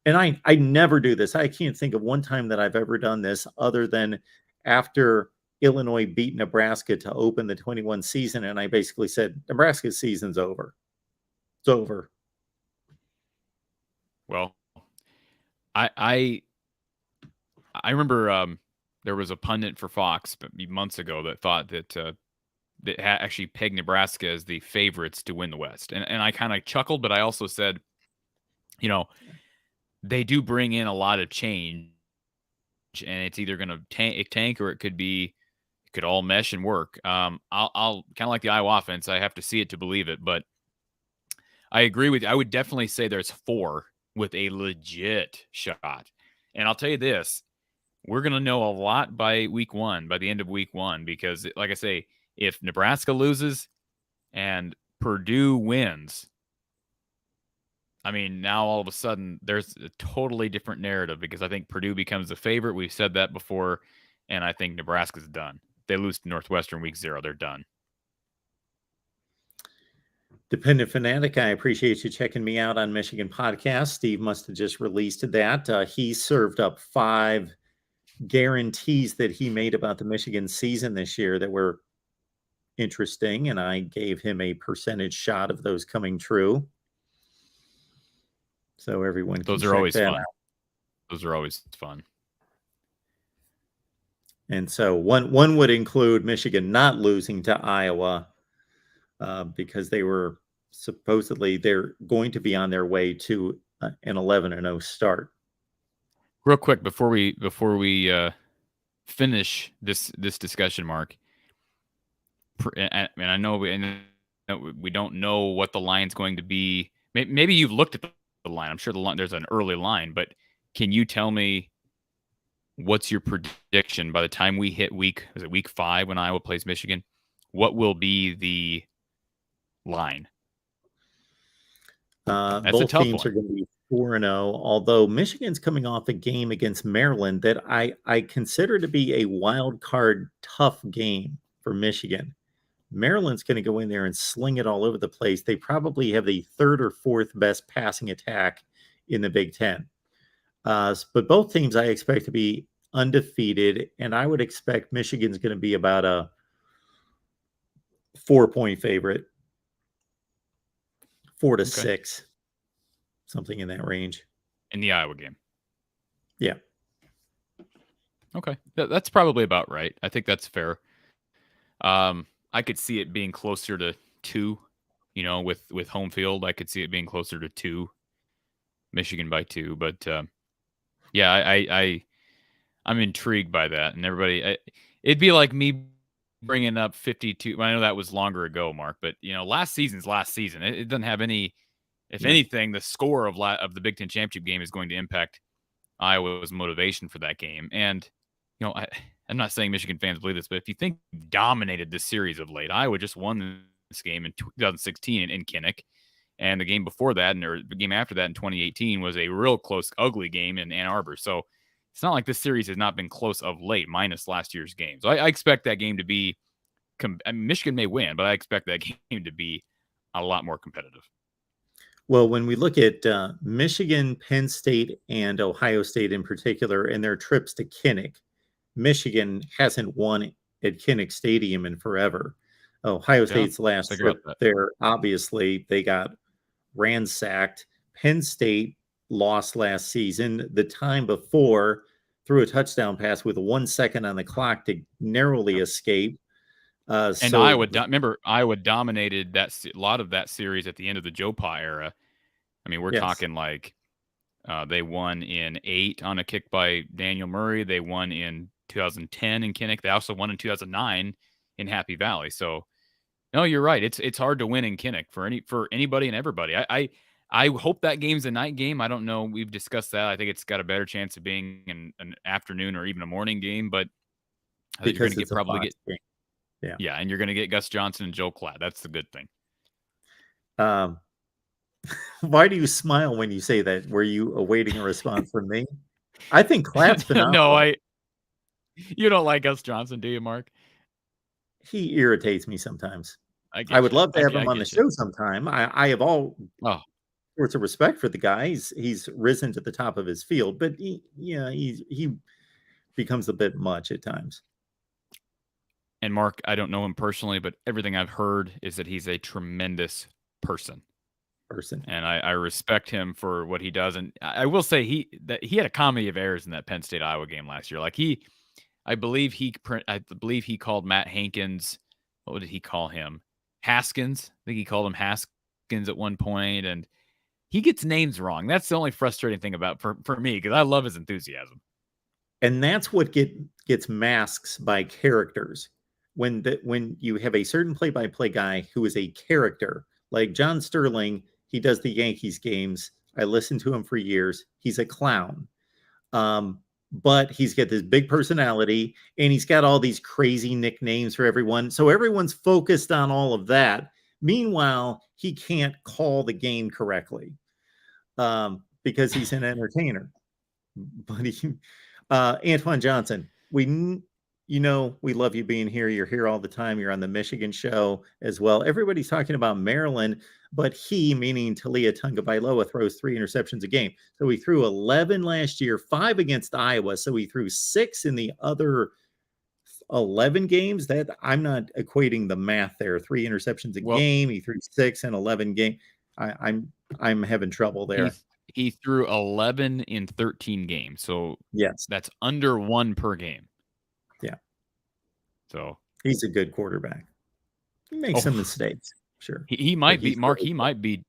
And I never do this. I can't think of one time that I've ever done this other than after Illinois beat Nebraska to open the 21 season. And I basically said, Nebraska's season's over. It's over. Well, I remember there was a pundit for Fox months ago that thought that actually pegged Nebraska as the favorites to win the West. And I kind of chuckled, but I also said, they do bring in a lot of change, and it's either going to tank or it could all mesh and work. I'll kind of like the Iowa offense. I have to see it to believe it, but I agree with you. I would definitely say there's 4 with a legit shot. And I'll tell you this, we're going to know a lot by week 1, by the end of week 1, because like I say, if Nebraska loses and Purdue wins, I mean, now all of a sudden there's a totally different narrative, because I think Purdue becomes the favorite. We've said that before, and I think Nebraska's done. They lose to Northwestern week 0, they're done. Dependent Fanatic, I appreciate you checking me out on Michigan Podcast. Steve must have just released that. He served up 5 guarantees that he made about the Michigan season this year that were interesting, and I gave him a percentage shot of those coming true. So everyone can Those are always fun. out. Those are always fun. And so one would include Michigan not losing to Iowa because they were supposedly they're going to be on their way to an 11-0 start. Real quick before we finish this discussion, Mark. And I know we don't know what the line's going to be. Maybe you've looked at the line. I'm sure there's an early line, but can you tell me what's your prediction by the time we hit week 5 when Iowa plays Michigan? What will be the line? Both teams are going to be 4-0, although Michigan's coming off a game against Maryland that I consider to be a wild card tough game for Michigan. Maryland's going to go in there and sling it all over the place. They probably have the 3rd or 4th best passing attack in the Big Ten. But both teams I expect to be undefeated, and I would expect Michigan's going to be about a 4-point favorite, 4 to 6, something in that range. In the Iowa game. Yeah. Okay. That's probably about right. I think that's fair. I could see it being closer to 2, with home field. I could see it being closer to 2, Michigan by 2. But yeah, I'm intrigued by that, and everybody, it'd be like me bringing up 52. I know that was longer ago, Mark, but last season's last season. It doesn't have any. If Yeah. anything, the score of the Big Ten championship game is going to impact Iowa's motivation for that game. And I'm not saying Michigan fans believe this, but if you think dominated this series of late, Iowa just won this game in 2016 in Kinnick, and the game before that, or the game after that in 2018, was a real close, ugly game in Ann Arbor. So it's not like this series has not been close of late, minus last year's game. So I expect that game to be. Michigan may win, but I expect that game to be a lot more competitive. Well, when we look at Michigan, Penn State, and Ohio State in particular, and their trips to Kinnick, Michigan hasn't won at Kinnick Stadium in forever. Ohio State's last trip there, obviously, they got ransacked. Penn State lost last season. The time before, threw a touchdown pass with 1 second on the clock to narrowly escape. And Iowa dominated a lot of that series at the end of the Joe Pa era. I mean, we're talking like they won in 2008 on a kick by Daniel Murray. They won in 2010 in Kinnick. They also won in 2009 in Happy Valley. So, no, you're right. It's hard to win in Kinnick for anybody and everybody. I hope that game's a night game. I don't know. We've discussed that. I think it's got a better chance of being an afternoon or even a morning game. But I think you're going to get game. Yeah, and you're going to get Gus Johnson and Joe Klatt. That's the good thing. Why do you smile when you say that? Were you awaiting a response from me? I think Klatt's phenomenal. No, you don't like Gus Johnson, do you, Mark? He irritates me sometimes. I would love to have him on the show sometime. I have all sorts of respect for the guy. He's risen to the top of his field, but he becomes a bit much at times. And Mark, I don't know him personally, but everything I've heard is that he's a tremendous person. And I respect him for what he does. And I will say he had a comedy of errors in that Penn State Iowa game last year. Like I believe he called Matt Hankins. What did he call him? Haskins. I think he called him Haskins at one point, and he gets names wrong. That's the only frustrating thing about for me, because I love his enthusiasm. And that's what gets masks by characters. When you have a certain play-by-play guy who is a character, like John Sterling, he does the Yankees games. I listened to him for years. He's a clown. But he's got this big personality, and he's got all these crazy nicknames for everyone. So everyone's focused on all of that. Meanwhile, he can't call the game correctly because he's an entertainer. But Antoine Johnson, we love you being here. You're here all the time. You're on the Michigan show as well. Everybody's talking about Maryland, but he, meaning Talia Tagovailoa, throws 3 interceptions a game. So he threw 11 last year, 5 against Iowa. So he threw 6 in the other 11 games. That I'm not equating the math there. 3 interceptions a game. He threw 6 in 11 games. I'm having trouble there. He threw 11 in 13 games. So yes, that's under 1 per game. Yeah. So he's a good quarterback. He makes some mistakes. Sure. He might be, Mark. He might be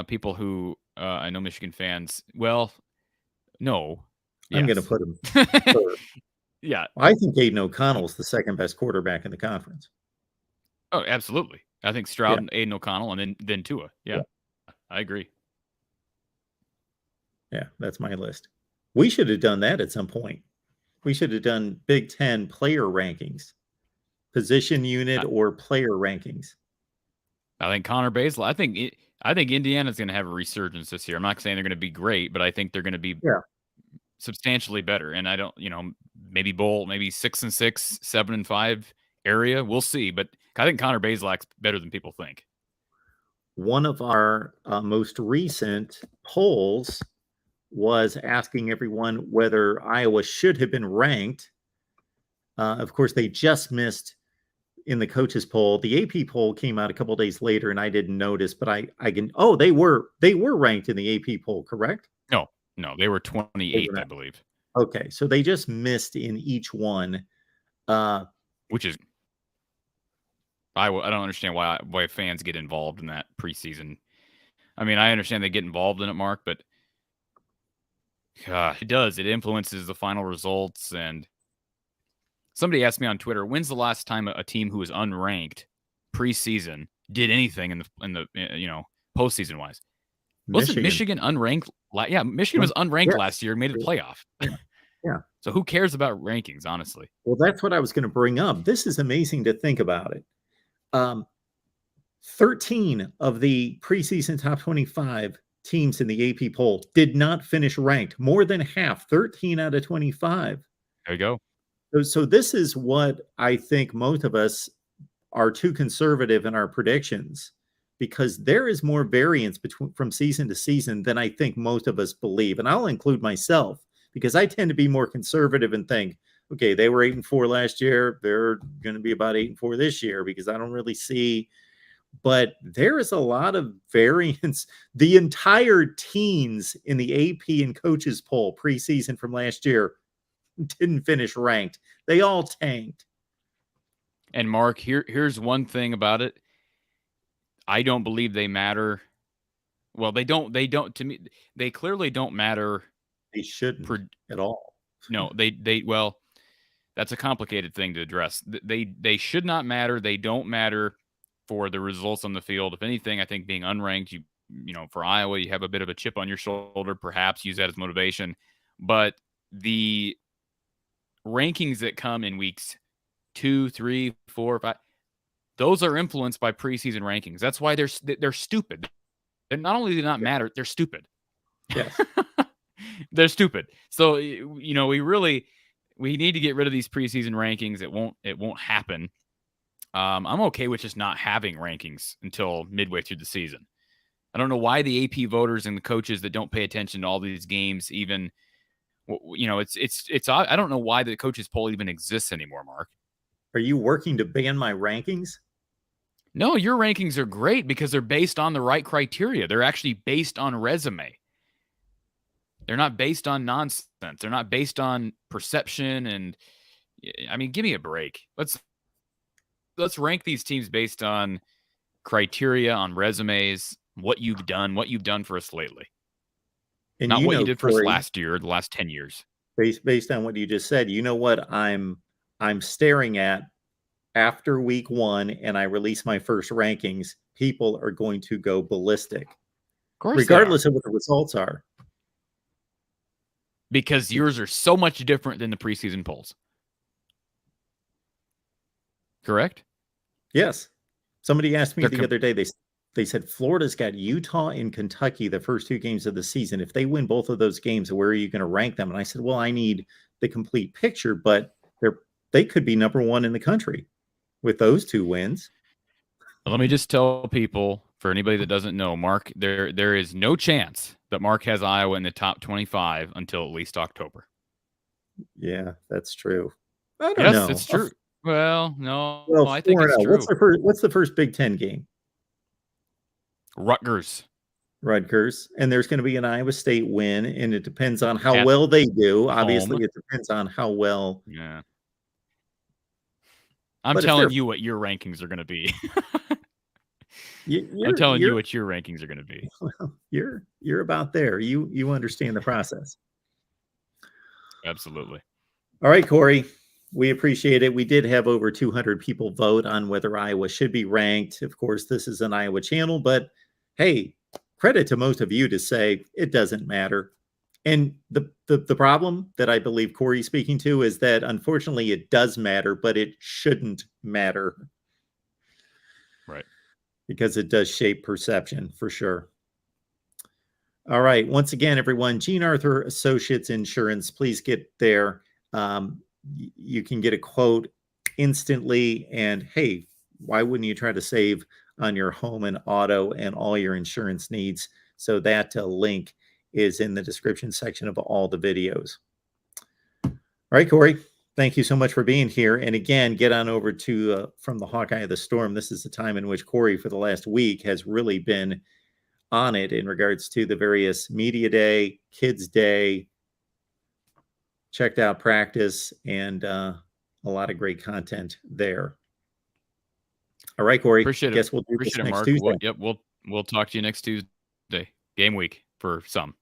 people who I know Michigan fans. Well, no. I'm going to put him. Yeah. I think Aiden O'Connell's the second best quarterback in the conference. Oh, absolutely. I think Stroud and Aiden O'Connell and then Tua. Yeah. I agree. Yeah, that's my list. We should have done that at some point. We should have done Big Ten player rankings, position unit or player rankings. I think Connor Bazelak. I think Indiana's going to have a resurgence this year. I'm not saying they're going to be great, but I think they're going to be substantially better. And I don't, maybe bowl, maybe 6-6, 7-5 area. We'll see. But I think Connor Bazelak's better than people think. One of our most recent polls was asking everyone whether Iowa should have been ranked. Of course, they just missed in the coaches poll. The AP poll came out a couple days later, and I didn't notice, but I can. Oh, they were ranked in the AP poll, correct? No, they were 28th, I believe. Okay, so they just missed in each one, which is I don't understand why fans get involved in that preseason. I mean, I understand they get involved in it, Mark, but It does. It influences the final results. And somebody asked me on Twitter, when's the last time a team who was unranked preseason did anything in the postseason wise? Wasn't Michigan unranked? Yeah, Michigan was unranked last year and made a playoff. Yeah. So who cares about rankings, honestly? Well, that's what I was going to bring up. This is amazing to think about it. 13 of the preseason top 25 teams in the AP poll did not finish ranked. More than half, 13 out of 25. There you go. So this is what I think most of us are too conservative in our predictions, because there is more variance from season to season than I think most of us believe. And I'll include myself, because I tend to be more conservative and think, okay, they were 8-4 last year. They're going to be about 8-4 this year, because I don't really see. But there is a lot of variance. The entire teams in the AP and coaches poll preseason from last year didn't finish ranked. They all tanked. And Mark, here's one thing about it. I don't believe they matter. Well, they don't to me. They clearly don't matter. They shouldn't at all. No, well, that's a complicated thing to address. They should not matter. They don't matter for the results on the field. If anything, I think being unranked, you know, for Iowa, you have a bit of a chip on your shoulder, perhaps use that as motivation. But the rankings that come in weeks 2, 3, 4, 5, those are influenced by preseason rankings. That's why they're stupid. And not only do they not matter, they're stupid. Yes. They're stupid. So, you know, we need to get rid of these preseason rankings. It won't happen. I'm okay with just not having rankings until midway through the season. I don't know why the AP voters and the coaches that don't pay attention to all these games even, you know, it's I don't know why the coaches poll even exists anymore, Mark. Are you working to ban my rankings? No, your rankings are great because they're based on the right criteria. They're actually based on resume. They're not based on nonsense. They're not based on perception. And I mean, give me a break. Let's rank these teams based on criteria, on resumes, what you've done for us lately. And not what you did for us last year, the last 10 years. Based on what you just said, you know what I'm staring at after week 1 and I release my first rankings, people are going to go ballistic. Of course, regardless of what the results are. Because yours are so much different than the preseason polls. Correct? Yes. Somebody asked me the other day, they said Florida's got Utah and Kentucky the first 2 games of the season. If they win both of those games, where are you going to rank them? And I said, well, I need the complete picture, but they could be number 1 in the country with those 2 wins. Let me just tell people, for anybody that doesn't know, Mark, there is no chance that Mark has Iowa in the top 25 until at least October. Yeah, that's true. I don't know. It's true. Well, no, I think it's true. What's the first Big Ten game? Rutgers. And there's going to be an Iowa State win, and it depends on how well they do. Obviously, it depends on how well. Yeah. I'm telling you what your rankings are going to be. I'm telling you what your rankings are going to be. Well, you're about there. You understand the process. Absolutely. All right, Corey. We appreciate it. We did have over 200 people vote on whether Iowa should be ranked. Of course, this is an Iowa channel, but hey, credit to most of you to say it doesn't matter. And the problem that I believe Corey's speaking to is that unfortunately it does matter, but it shouldn't matter. Right. Because it does shape perception for sure. All right. Once again, everyone, Gene Arthur Associates Insurance, please get there. You can get a quote instantly. And hey, why wouldn't you try to save on your home and auto and all your insurance needs? So that link is in the description section of all the videos. All right, Corey, thank you so much for being here. And again, get on over to From the Hawkeye of the Storm. This is the time in which Corey, for the last week, has really been on it in regards to the various media day, kids day, checked out practice, and a lot of great content there. All right, Corey. Appreciate it. Guess we'll do this next Tuesday. We'll talk to you next Tuesday. Game week for some.